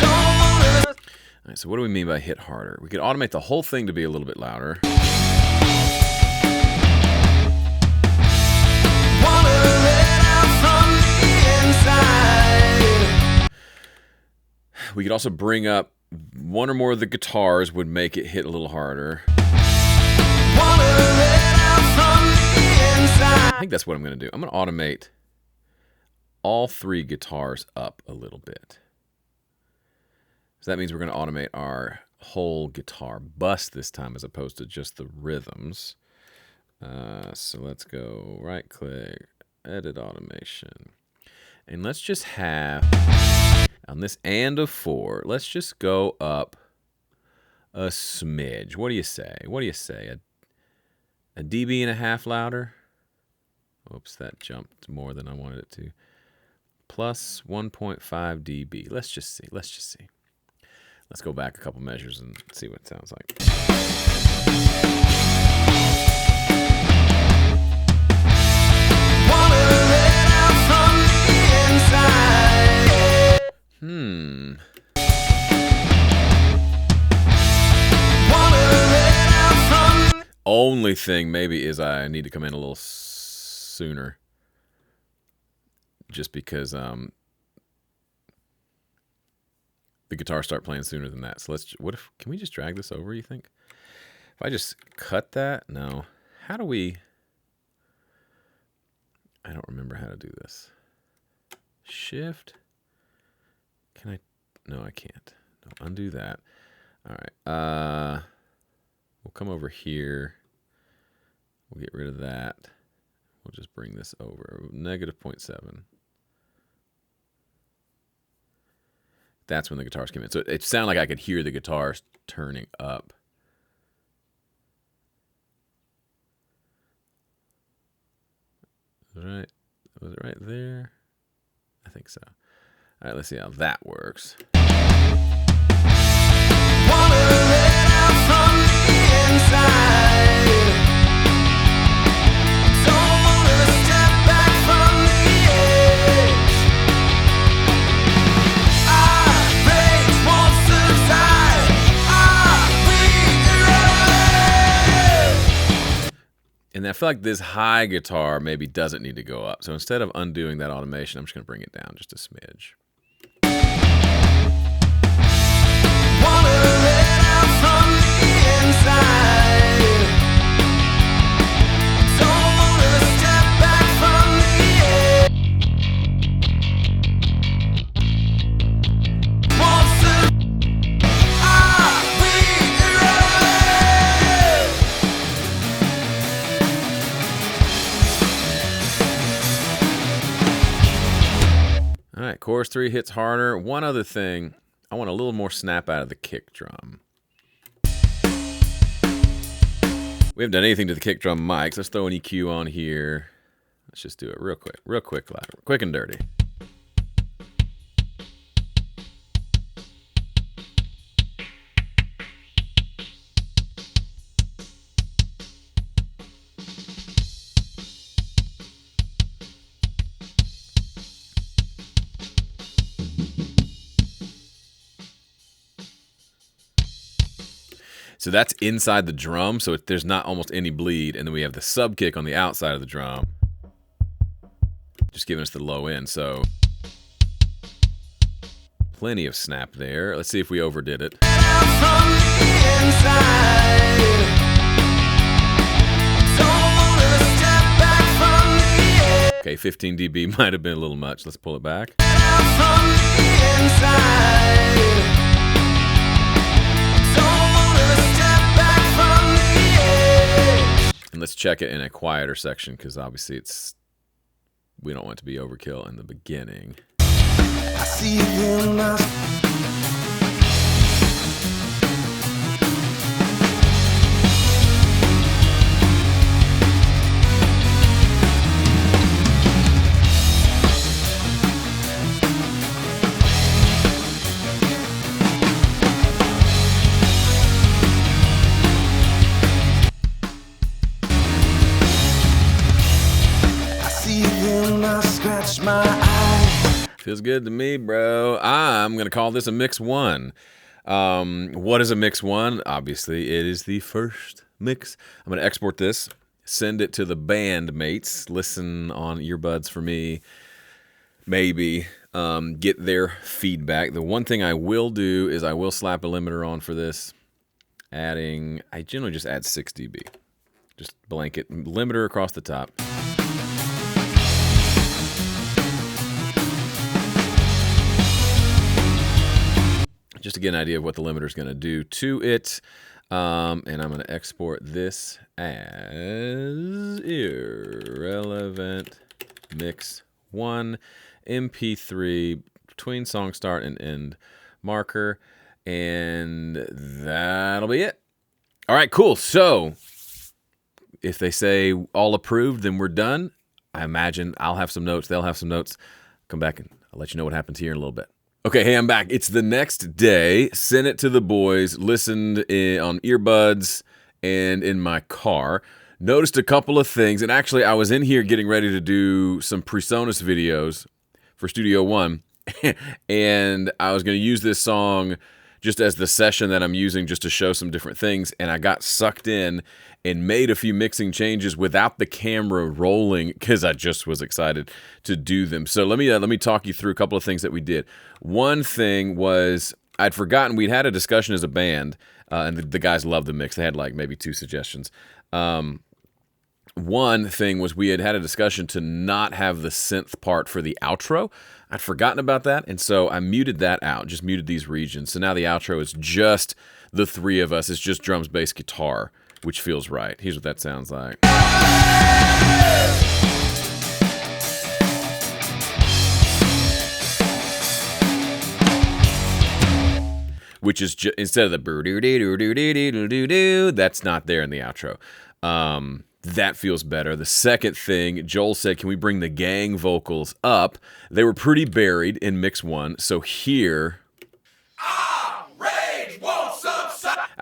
Don't wanna. All right, so what do we mean by hit harder? We could automate the whole thing to be a little bit louder. Wanna let out from the inside. We could also bring up one or more of the guitars would make it hit a little harder. Wanna let out from the inside. I think that's what I'm going to do. I'm going to automate all three guitars up a little bit. So that means we're going to automate our whole guitar bus this time as opposed to just the rhythms. So let's go right click, edit automation. And let's just have, on this and of 4, let's just go up a smidge. What do you say? What do you say? A dB and a half louder? Oops, that jumped more than I wanted it to. Plus 1.5 dB. Let's just see. Let's just see. Let's go back a couple measures and see what it sounds like. Wanna let out from the inside. Wanna let out from. Only thing maybe is I need to come in a little sooner. Just because the guitars start playing sooner than that. So can we just drag this over, you think? If I just cut that? No. How do we... I don't remember how to do this. Shift. Can I? No, I can't. No, undo that. All right. We'll come over here. We'll get rid of that. We'll just bring this over. Negative 0.7. That's when the guitars came in. So it sounded like I could hear the guitars turning up. Right. Was it right there? I think so. All right, let's see how that works. Wanna let out from the inside. Don't wanna step back from the edge. Our rage won't subside. And I feel like this high guitar maybe doesn't need to go up. So instead of undoing that automation, I'm just going to bring it down just a smidge. Wanna let out from the inside. Don't wanna step back from the edge. Won't All right, chorus 3 hits harder. One other thing, I want a little more snap out of the kick drum. We haven't done anything to the kick drum mics. Let's throw an EQ on here. Let's just do it real quick, quick and dirty. So that's inside the drum, so there's not almost any bleed, and then we have the sub kick on the outside of the drum. just giving us the low end. So plenty of snap there. Let's see if we overdid it. Okay, 15 dB might have been a little much. Let's pull it back. And let's check it in a quieter section, because obviously we don't want it to be overkill in the beginning. I see them now. Scratch my eye. Feels good to me, bro. I'm gonna call this a mix one. What is a mix one? Obviously, it is the first mix. I'm gonna export this, send it to the band mates, listen on earbuds for me, maybe get their feedback. The one thing I will do is I will slap a limiter on for this, I generally just add 6 dB. Just blanket limiter across the top. Just to get an idea of what the limiter is going to do to it. And I'm going to export this as irrelevant mix 1 MP3 between song start and end marker. And that'll be it. All right, cool. So if they say all approved, then we're done. I imagine I'll have some notes. They'll have some notes. Come back and I'll let you know what happens here in a little bit. Okay, hey, I'm back. It's the next day. Sent it to the boys, listened on earbuds and in my car. Noticed a couple of things, and actually I was in here getting ready to do some PreSonus videos for Studio One, and I was going to use this song just as the session that I'm using just to show some different things, and I got sucked in and made a few mixing changes without the camera rolling because I just was excited to do them. So let me talk you through a couple of things that we did. One thing was I'd forgotten we'd had a discussion as a band, and the guys loved the mix. They had like maybe 2 suggestions. One thing was we had a discussion to not have the synth part for the outro. I'd forgotten about that, and so I muted that out, just muted these regions. So now the outro is just the 3 of us. It's just drums, bass, guitar, which feels right. Here's what that sounds like. Which is instead of the boo-doo-dee-doo-doo-dee-doo-doo-doo, that's not there in the outro. That feels better. The second thing, Joel said, can we bring the gang vocals up? They were pretty buried in mix 1, so here I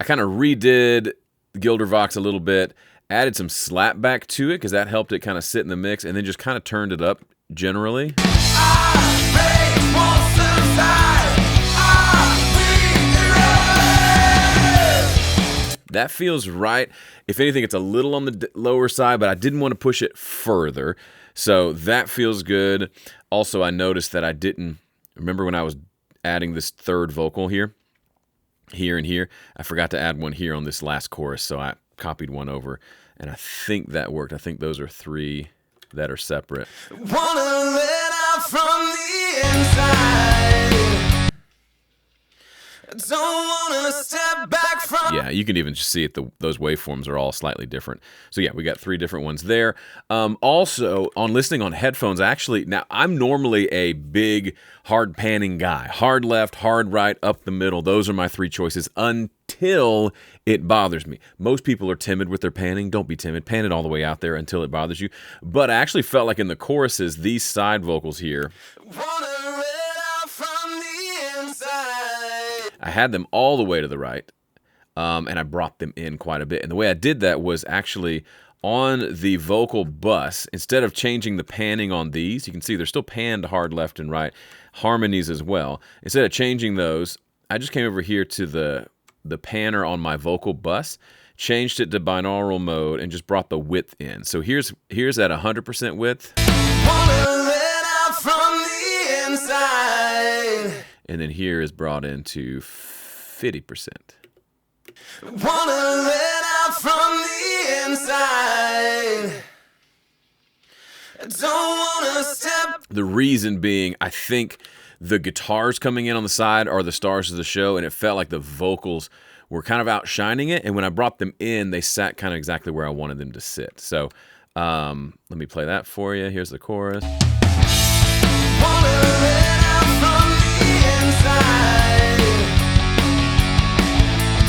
kind of redid GilderVox a little bit, added some slapback to it because that helped it kind of sit in the mix, and then just kind of turned it up generally. That feels right. If anything, it's a little on the lower side, but I didn't want to push it further. So that feels good. Also, I noticed that I didn't, remember when I was adding this third vocal here and here, I forgot to add one here on this last chorus, so I copied one over, and I think that worked. I think those are 3 that are separate. Wanna let out from the inside. Don't wanna step back from. Yeah, you can even just see it. Those waveforms are all slightly different. So yeah, we got 3 different ones there. Also, on listening on headphones, actually, now I'm normally a big hard panning guy. Hard left, hard right, up the middle. Those are my 3 choices until it bothers me. Most people are timid with their panning. Don't be timid. Pan it all the way out there until it bothers you. But I actually felt like in the choruses, these side vocals here, I had them all the way to the right, and I brought them in quite a bit. And the way I did that was actually on the vocal bus, instead of changing the panning on these, you can see they're still panned hard left and right, harmonies as well. Instead of changing those, I just came over here to the panner on my vocal bus, changed it to binaural mode, and just brought the width in. So here's at 100% width. And then here is brought into 50%. Wanna let out from the inside. Don't wanna step. The reason being, I think the guitars coming in on the side are the stars of the show, and it felt like the vocals were kind of outshining it. And when I brought them in, they sat kind of exactly where I wanted them to sit. So let me play that for you. Here's the chorus. Wanna let out from the inside.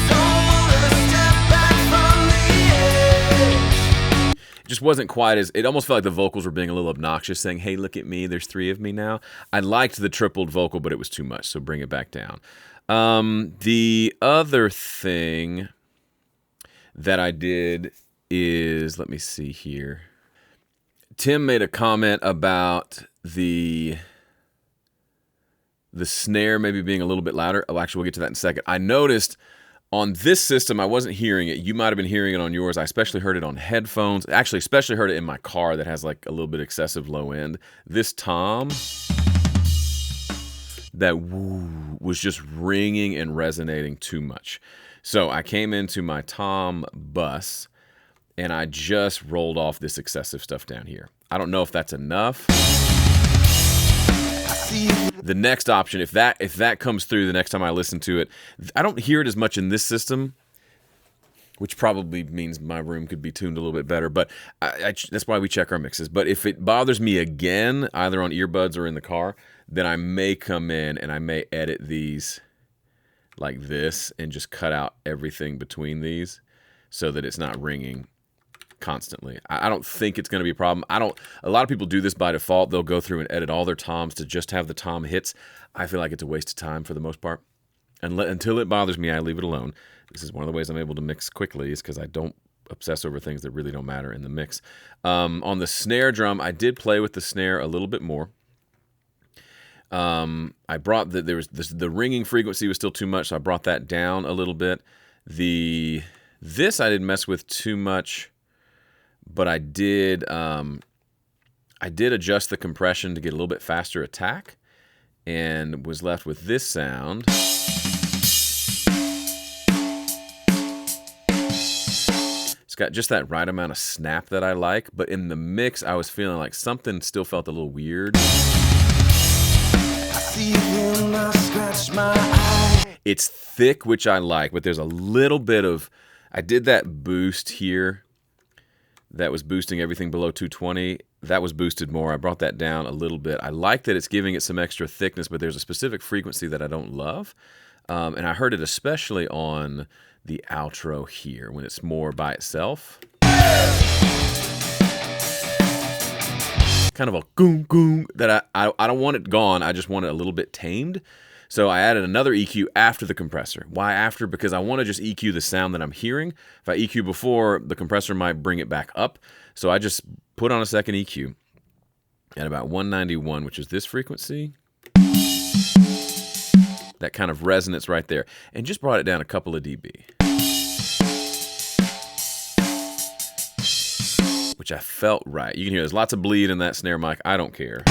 Don't wanna step back from the edge. It just wasn't quite as, it almost felt like the vocals were being a little obnoxious, saying, hey, look at me, there's 3 of me now. I liked the tripled vocal, but it was too much, so bring it back down. The other thing that I did is, let me see here. Tim made a comment about the snare maybe being a little bit louder. Oh, actually, we'll get to that in a second. I noticed on this system, I wasn't hearing it. You might have been hearing it on yours. I especially heard it on headphones. Actually, especially heard it in my car that has like a little bit excessive low end. This tom, that woo was just ringing and resonating too much. So I came into my tom bus and I just rolled off this excessive stuff down here. I don't know if that's enough. The next option, if that comes through the next time I listen to it, I don't hear it as much in this system, which probably means my room could be tuned a little bit better, but that's why we check our mixes. But if it bothers me again, either on earbuds or in the car, then I may come in and I may edit these like this and just cut out everything between these so that it's not ringing constantly. I don't think it's going to be a problem. A lot of people do this by default. They'll go through and edit all their toms to just have the tom hits. I feel like it's a waste of time for the most part. And until it bothers me, I leave it alone. This is one of the ways I'm able to mix quickly is because I don't obsess over things that really don't matter in the mix. On the snare drum, I did play with the snare a little bit more. I brought the ringing frequency was still too much, so I brought that down a little bit. This I didn't mess with too much. But I did adjust the compression to get a little bit faster attack and was left with this sound. It's got just that right amount of snap that I like, but in the mix I was feeling like something still felt a little weird. It's thick, which I like, but there's a little bit of, I did that boost here. That was boosting everything below 220. That was boosted more. I brought that down a little bit. I like that it's giving it some extra thickness, but there's a specific frequency that I don't love. And I heard it especially on the outro here when it's more by itself. Kind of a goom goom that I don't want it gone. I just want it a little bit tamed. So I added another EQ after the compressor. Why after? Because I want to just EQ the sound that I'm hearing. If I EQ before, the compressor might bring it back up. So I just put on a second EQ at about 191, which is this frequency. That kind of resonance right there. And just brought it down a couple of dB. Which I felt right. You can hear there's lots of bleed in that snare mic. I don't care.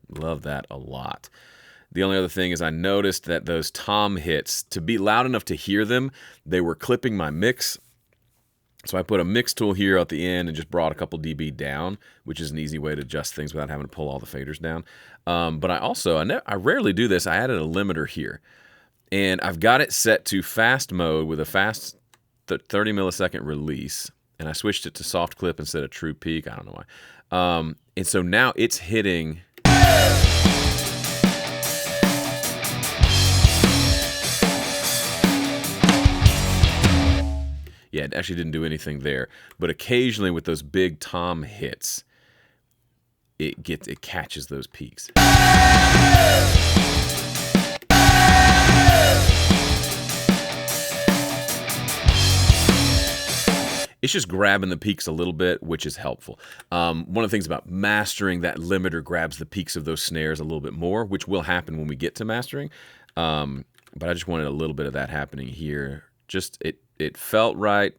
Love that a lot. The only other thing is I noticed that those tom hits, to be loud enough to hear them, they were clipping my mix. So I put a mix tool here at the end and just brought a couple dB down, which is an easy way to adjust things without having to pull all the faders down. But I rarely do this. I added a limiter here. And I've got it set to fast mode with a fast 30 millisecond release. And I switched it to soft clip instead of true peak. I don't know why. And so now it's hitting... Yeah, it actually didn't do anything there. But occasionally with those big tom hits, it catches those peaks. It's just grabbing the peaks a little bit, which is helpful. One of the things about mastering, that limiter grabs the peaks of those snares a little bit more, which will happen when we get to mastering. But I just wanted a little bit of that happening here. Just it felt right,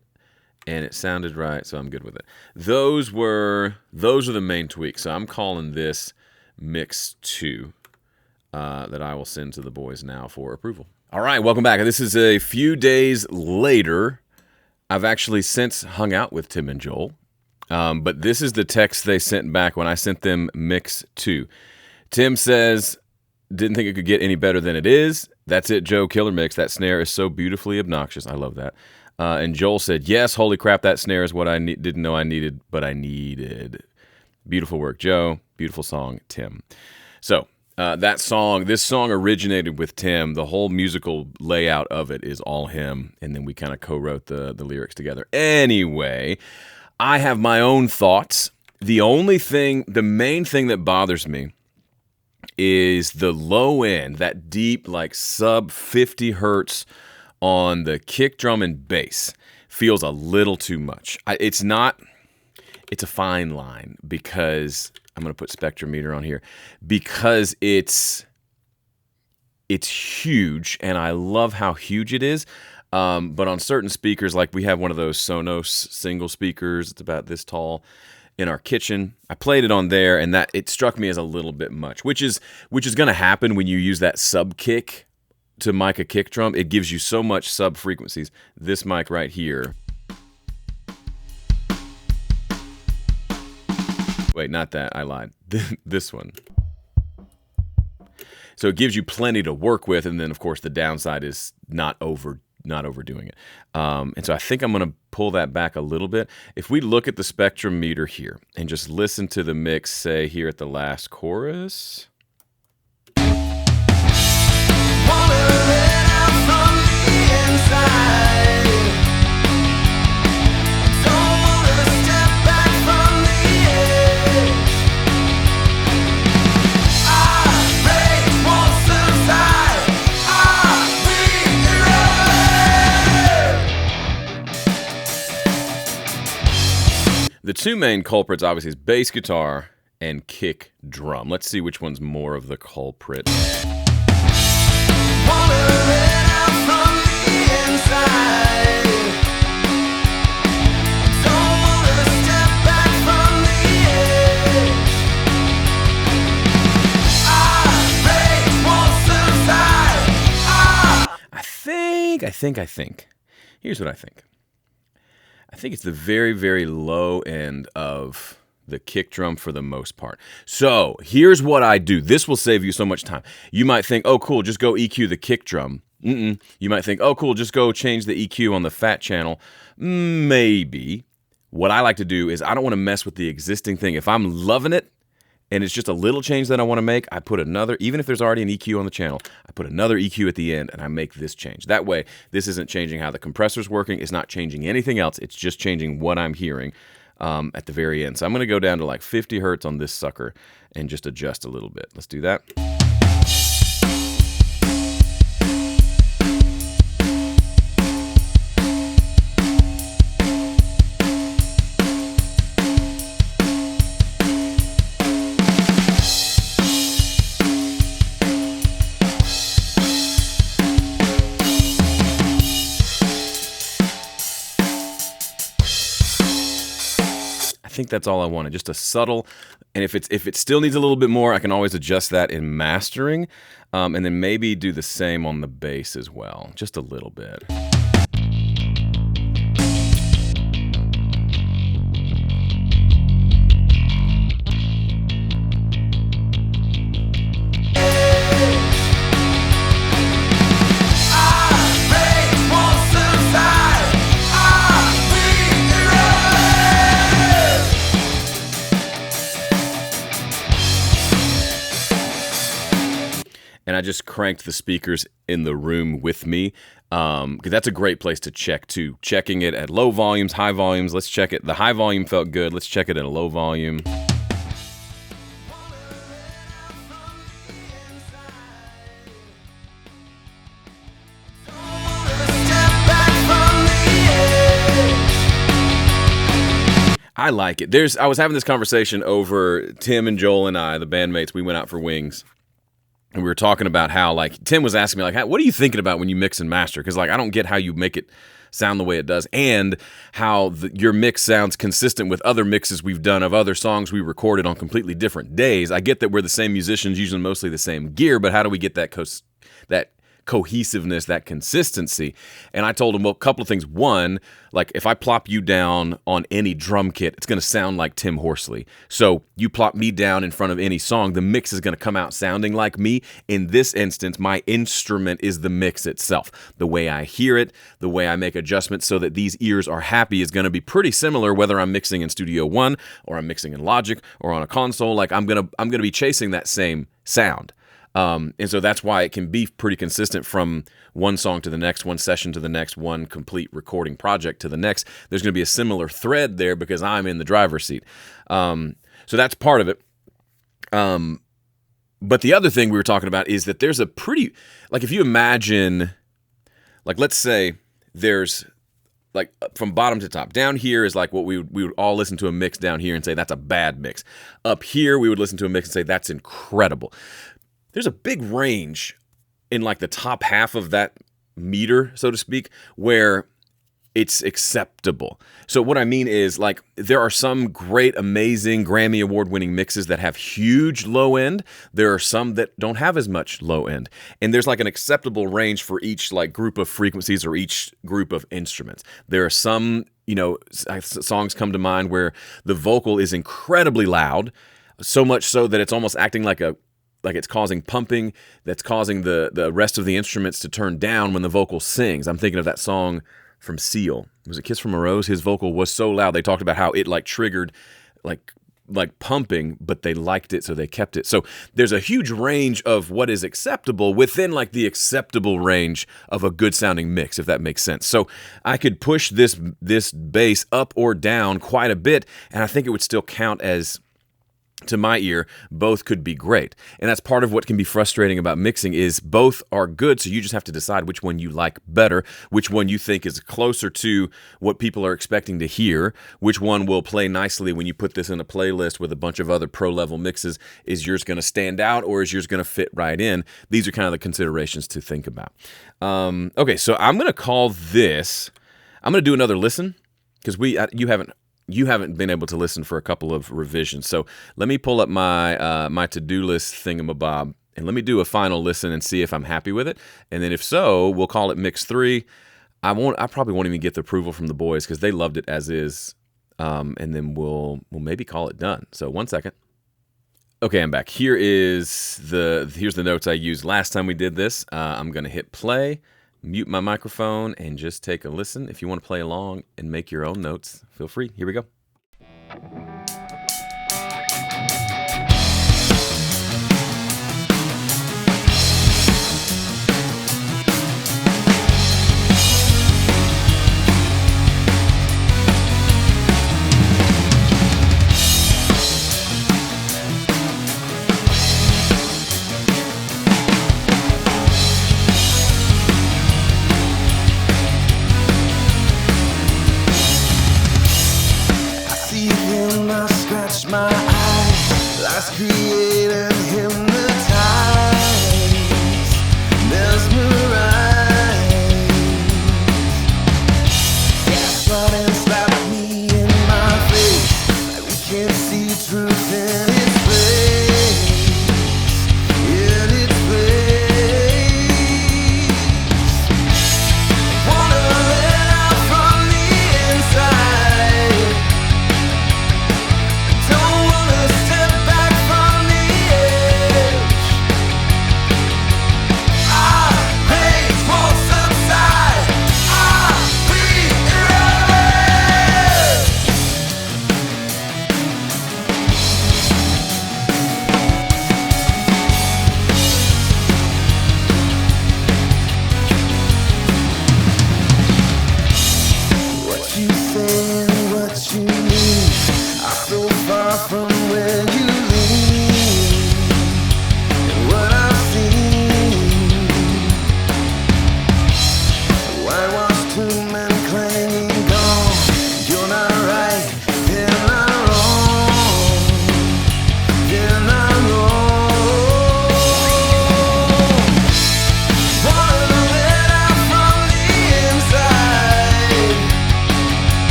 and it sounded right, so I'm good with it. Those are the main tweaks. So I'm calling this mix 2 that I will send to the boys now for approval. All right, welcome back. This is a few days later. I've actually since hung out with Tim and Joel, but this is the text they sent back when I sent them mix 2. Tim says, didn't think it could get any better than it is. That's it, Joe, killer mix. That snare is so beautifully obnoxious. I love that. And Joel said, yes, holy crap, that snare is what I didn't know I needed, but I needed. Beautiful work, Joe. Beautiful song, Tim. So this song originated with Tim. The whole musical layout of it is all him, and then we kind of co-wrote the lyrics together. Anyway, I have my own thoughts. The main thing that bothers me is the low end, that deep, like sub 50 hertz on the kick drum and bass feels a little too much. It's a fine line because I'm going to put spectrometer on here because it's huge and I love how huge it is. But on certain speakers, like we have one of those Sonos single speakers, it's about this tall in our kitchen. I played it on there and that it struck me as a little bit much, which is going to happen when you use that sub kick to mic a kick drum. It gives you so much sub frequencies. This mic right here. Wait, not that. I lied. This one. So it gives you plenty to work with, and then of course the downside is not overdoing it. And so I think I'm going to pull that back a little bit. If we look at the spectrum meter here and just listen to the mix, say here at the last chorus. The two main culprits, obviously, is bass guitar and kick drum. Let's see which one's more of the culprit. I think. Here's what I think. I think it's the very, very low end of the kick drum for the most part. So here's what I do. This will save you so much time. You might think, oh, cool, just go EQ the kick drum. You might think, oh, cool, just go change the EQ on the fat channel. Maybe. What I like to do is I don't want to mess with the existing thing. If I'm loving it, and it's just a little change that I want to make, I put another, even if there's already an EQ on the channel, I put another EQ at the end and I make this change. That way, this isn't changing how the compressor's working. It's not changing anything else. It's just changing what I'm hearing at the very end. So I'm going to go down to like 50 hertz on this sucker and just adjust a little bit. Let's do that. I think that's all I wanted, just a subtle, and if it still needs a little bit more, I can always adjust that in mastering, and then maybe do the same on the bass as well, just a little bit. And I just cranked the speakers in the room with me, because that's a great place to check too. Checking it at low volumes, high volumes. Let's check it. The high volume felt good. Let's check it at a low volume. I like it. I was having this conversation over Tim and Joel and I, the bandmates. We went out for wings. And we were talking about how, like, Tim was asking me, like, what are you thinking about when you mix and master? Because, like, I don't get how you make it sound the way it does, and how your mix sounds consistent with other mixes we've done of other songs we recorded on completely different days. I get that we're the same musicians, using mostly the same gear, but how do we get that cohesiveness, that consistency? And I told him, well, a couple of things. One, like if I plop you down on any drum kit, it's going to sound like Tim Horsley. So you plop me down in front of any song, the mix is going to come out sounding like me. In this instance, my instrument is the mix itself. The way I hear it, the way I make adjustments so that these ears are happy is going to be pretty similar whether I'm mixing in Studio One or I'm mixing in Logic or on a console. Like I'm going to be chasing that same sound. And so that's why it can be pretty consistent from one song to the next, one session to the next, one complete recording project to the next. There's going to be a similar thread there because I'm in the driver's seat. So that's part of it. But the other thing we were talking about is that there's a pretty, like if you imagine, like let's say there's like from bottom to top. Down here is like what we would all listen to a mix down here and say that's a bad mix. Up here we would listen to a mix and say that's incredible. There's a big range in like the top half of that meter, so to speak, where it's acceptable. So what I mean is like there are some great, amazing Grammy Award-winning mixes that have huge low end. There are some that don't have as much low end. And there's like an acceptable range for each like group of frequencies or each group of instruments. There are some, songs come to mind where the vocal is incredibly loud, so much so that it's almost acting like it's causing pumping that's causing the rest of the instruments to turn down when the vocal sings. I'm thinking of that song from Seal. Was it Kiss from a Rose? His vocal was so loud. They talked about how it like triggered like pumping, but they liked it, so they kept it. So there's a huge range of what is acceptable within like the acceptable range of a good sounding mix, if that makes sense. So I could push this bass up or down quite a bit, and I think it would still count as, to my ear, both could be great. And that's part of what can be frustrating about mixing is both are good, so you just have to decide which one you like better, which one you think is closer to what people are expecting to hear, which one will play nicely when you put this in a playlist with a bunch of other pro-level mixes. Is yours going to stand out or is yours going to fit right in? These are kind of the considerations to think about. Okay, so I'm going to call this, I'm going to do another listen because you haven't been able to listen for a couple of revisions. So let me pull up my my to-do list thingamabob, and let me do a final listen and see if I'm happy with it. And then if so, we'll call it Mix 3. I probably won't even get the approval from the boys because they loved it as is. And then we'll maybe call it done. So 1 second. Okay, I'm back. Here's the notes I used last time we did this. I'm going to hit play, mute my microphone, and just take a listen. If you want to play along and make your own notes, feel free. Here we go.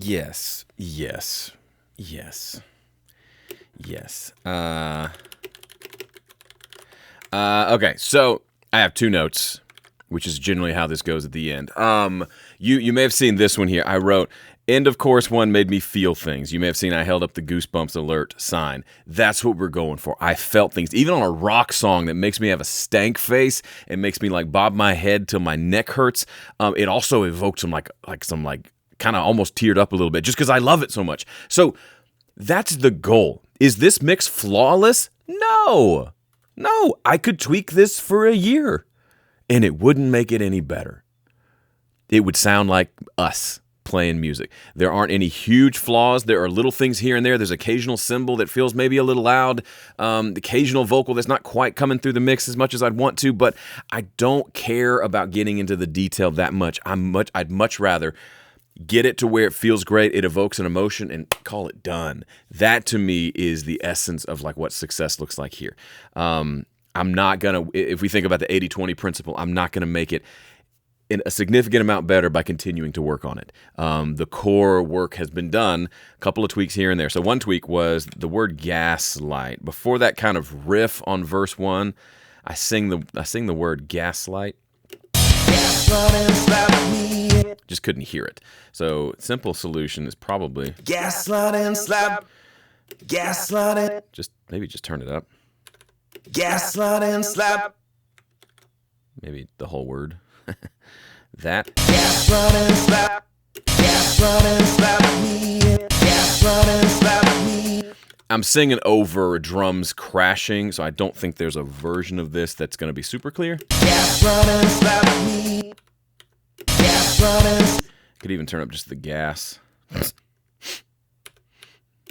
Yes. Yes. Yes. Yes. Okay, so I have 2 notes, which is generally how this goes at the end. You may have seen this one here. I wrote, end of course 1 made me feel things. You may have seen I held up the goosebumps alert sign. That's what we're going for. I felt things. Even on a rock song that makes me have a stank face and makes me like bob my head till my neck hurts, it also evoked some kind of almost teared up a little bit just because I love it so much. So that's the goal. Is this mix flawless? No. No, I could tweak this for a year and it wouldn't make it any better. It would sound like us playing music. There aren't any huge flaws. There are little things here and there. There's occasional cymbal that feels maybe a little loud, occasional vocal that's not quite coming through the mix as much as I'd want to, but I don't care about getting into the detail that much. I'd much rather get it to where it feels great, it evokes an emotion, and call it done. That to me is the essence of like what success looks like here. I'm not gonna, if we think about the 80-20 principle, I'm not gonna make it a significant amount better by continuing to work on it. The core work has been done, a couple of tweaks here and there. So one tweak was the word gaslight. Before that kind of riff on verse 1, I sing the word gaslight. Just couldn't hear it. So simple solution is probably Gaslight and slap. Gaslight it. just turn it up. Gaslight and slap. Maybe the whole word. That. Gaslight and slap. Gaslight and slap me. Gaslight and slap me. I'm singing over drums crashing, so I don't think there's a version of this that's going to be super clear. Gaslight and slap me. Gaslight and Could even turn up just the gas.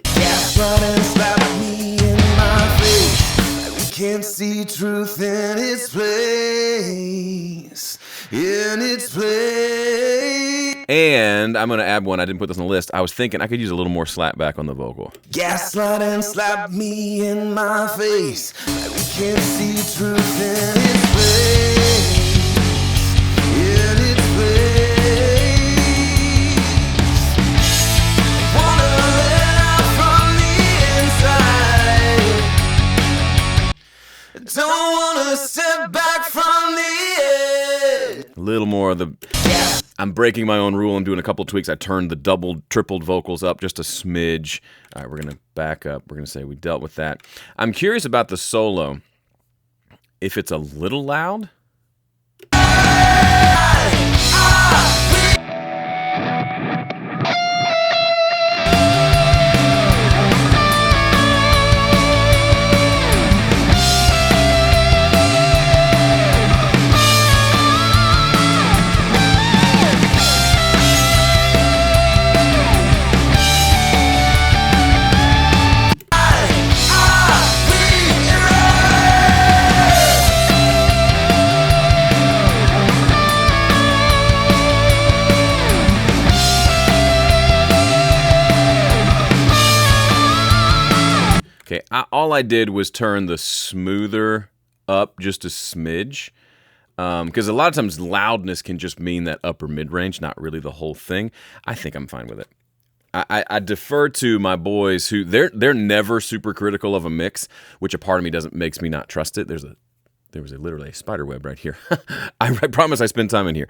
gaslight and slap me in my face. We can't see truth in its place. In its place. And I'm going to add one. I didn't put this on the list. I was thinking I could use a little more slap back on the vocal. Gaslight and slap me in my face. We can't see truth in its place. In its place. Wanna let out from the inside. Don't wanna step back from the edge. A little more of the... I'm breaking my own rule. I'm doing a couple tweaks. I turned the doubled, tripled vocals up just a smidge. All right, we're going to back up. We're going to say we dealt with that. I'm curious about the solo. If it's a little loud... Okay, all I did was turn the smoother up just a smidge, because a lot of times loudness can just mean that upper mid-range, not really the whole thing. I think I'm fine with it. I defer to my boys who they're never super critical of a mix, which a part of me makes me not trust it. There was literally a spider web right here. I promise I spend time in here.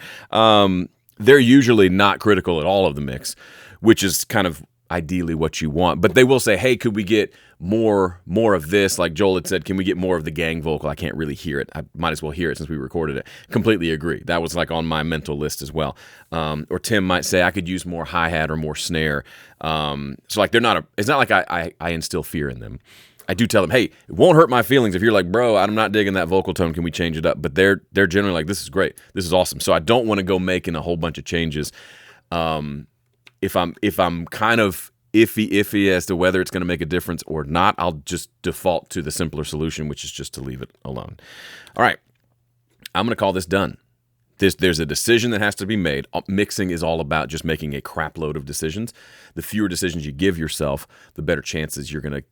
They're usually not critical at all of the mix, which is kind of ideally what you want, but they will say, hey, could we get more of this? Like Joel had said, can we get more of the gang vocal? I can't really hear it. I might as well hear it since we recorded it. Completely agree. That was like on my mental list as well. Or Tim might say I could use more hi-hat or more snare. So like it's not like I instill fear in them. I do tell them, hey, it won't hurt my feelings if you're like, bro, I'm not digging that vocal tone. Can we change it up? But they're generally like, this is great. This is awesome. So I don't want to go making a whole bunch of changes. If I'm kind of iffy as to whether it's going to make a difference or not, I'll just default to the simpler solution, which is just to leave it alone. All right, I'm going to call this done. There's a decision that has to be made. Mixing is all about just making a crap load of decisions. The fewer decisions you give yourself, the better chances you're going to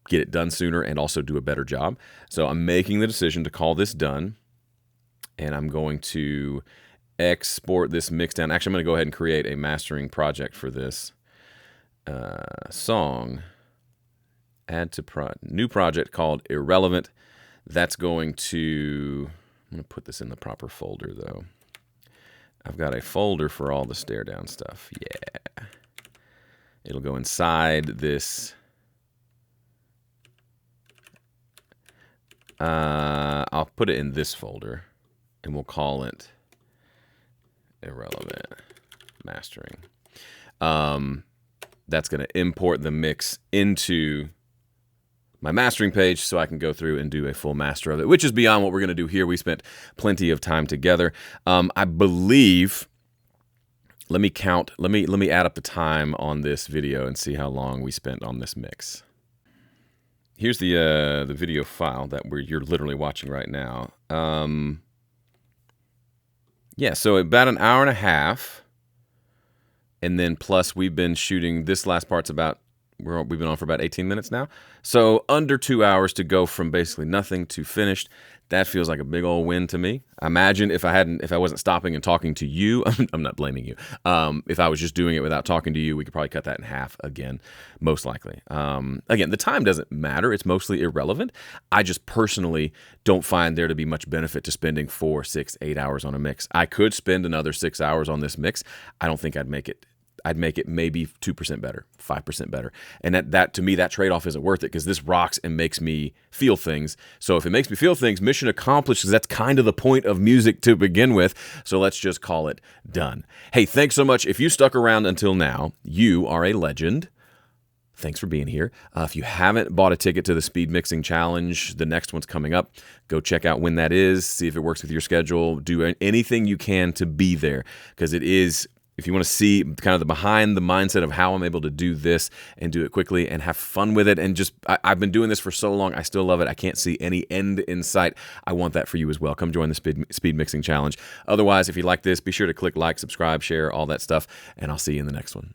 get it done sooner and also do a better job. So I'm making the decision to call this done, and I'm going to export this mix down. Actually, I'm going to go ahead and create a mastering project for this. song, add to new project called Irrelevant. That's going to, I'm going to put this in the proper folder though. I've got a folder for all the stare down stuff. Yeah. It'll go inside this. I'll put it in this folder and we'll call it Irrelevant Mastering. That's going to import the mix into my mastering page so I can go through and do a full master of it, which is beyond what we're going to do here. We spent plenty of time together. I believe, let me count, let me add up the time on this video and see how long we spent on this mix. Here's the video file that you're literally watching right now. Yeah, so about an hour and a half. And then plus we've been shooting, this last part's about, we've been on for about 18 minutes now. So under 2 hours to go from basically nothing to finished. That feels like a big old win to me. Imagine if I wasn't stopping and talking to you. I'm not blaming you. If I was just doing it without talking to you, we could probably cut that in half again, most likely. Again, the time doesn't matter. It's mostly irrelevant. I just personally don't find there to be much benefit to spending 4, 6, 8 hours on a mix. I could spend another 6 hours on this mix. I don't think I'd make it. I'd make it maybe 2% better, 5% better. And that to me, that trade-off isn't worth it because this rocks and makes me feel things. So if it makes me feel things, mission accomplished, because that's kind of the point of music to begin with. So let's just call it done. Hey, thanks so much. If you stuck around until now, you are a legend. Thanks for being here. If you haven't bought a ticket to the Speed Mixing Challenge, the next one's coming up. Go check out when that is. See if it works with your schedule. Do anything you can to be there because it is... If you want to see kind of the behind the mindset of how I'm able to do this and do it quickly and have fun with it and just, I've been doing this for so long, I still love it. I can't see any end in sight. I want that for you as well. Come join the Speed Mixing Challenge. Otherwise, if you like this, be sure to click like, subscribe, share, all that stuff, and I'll see you in the next one.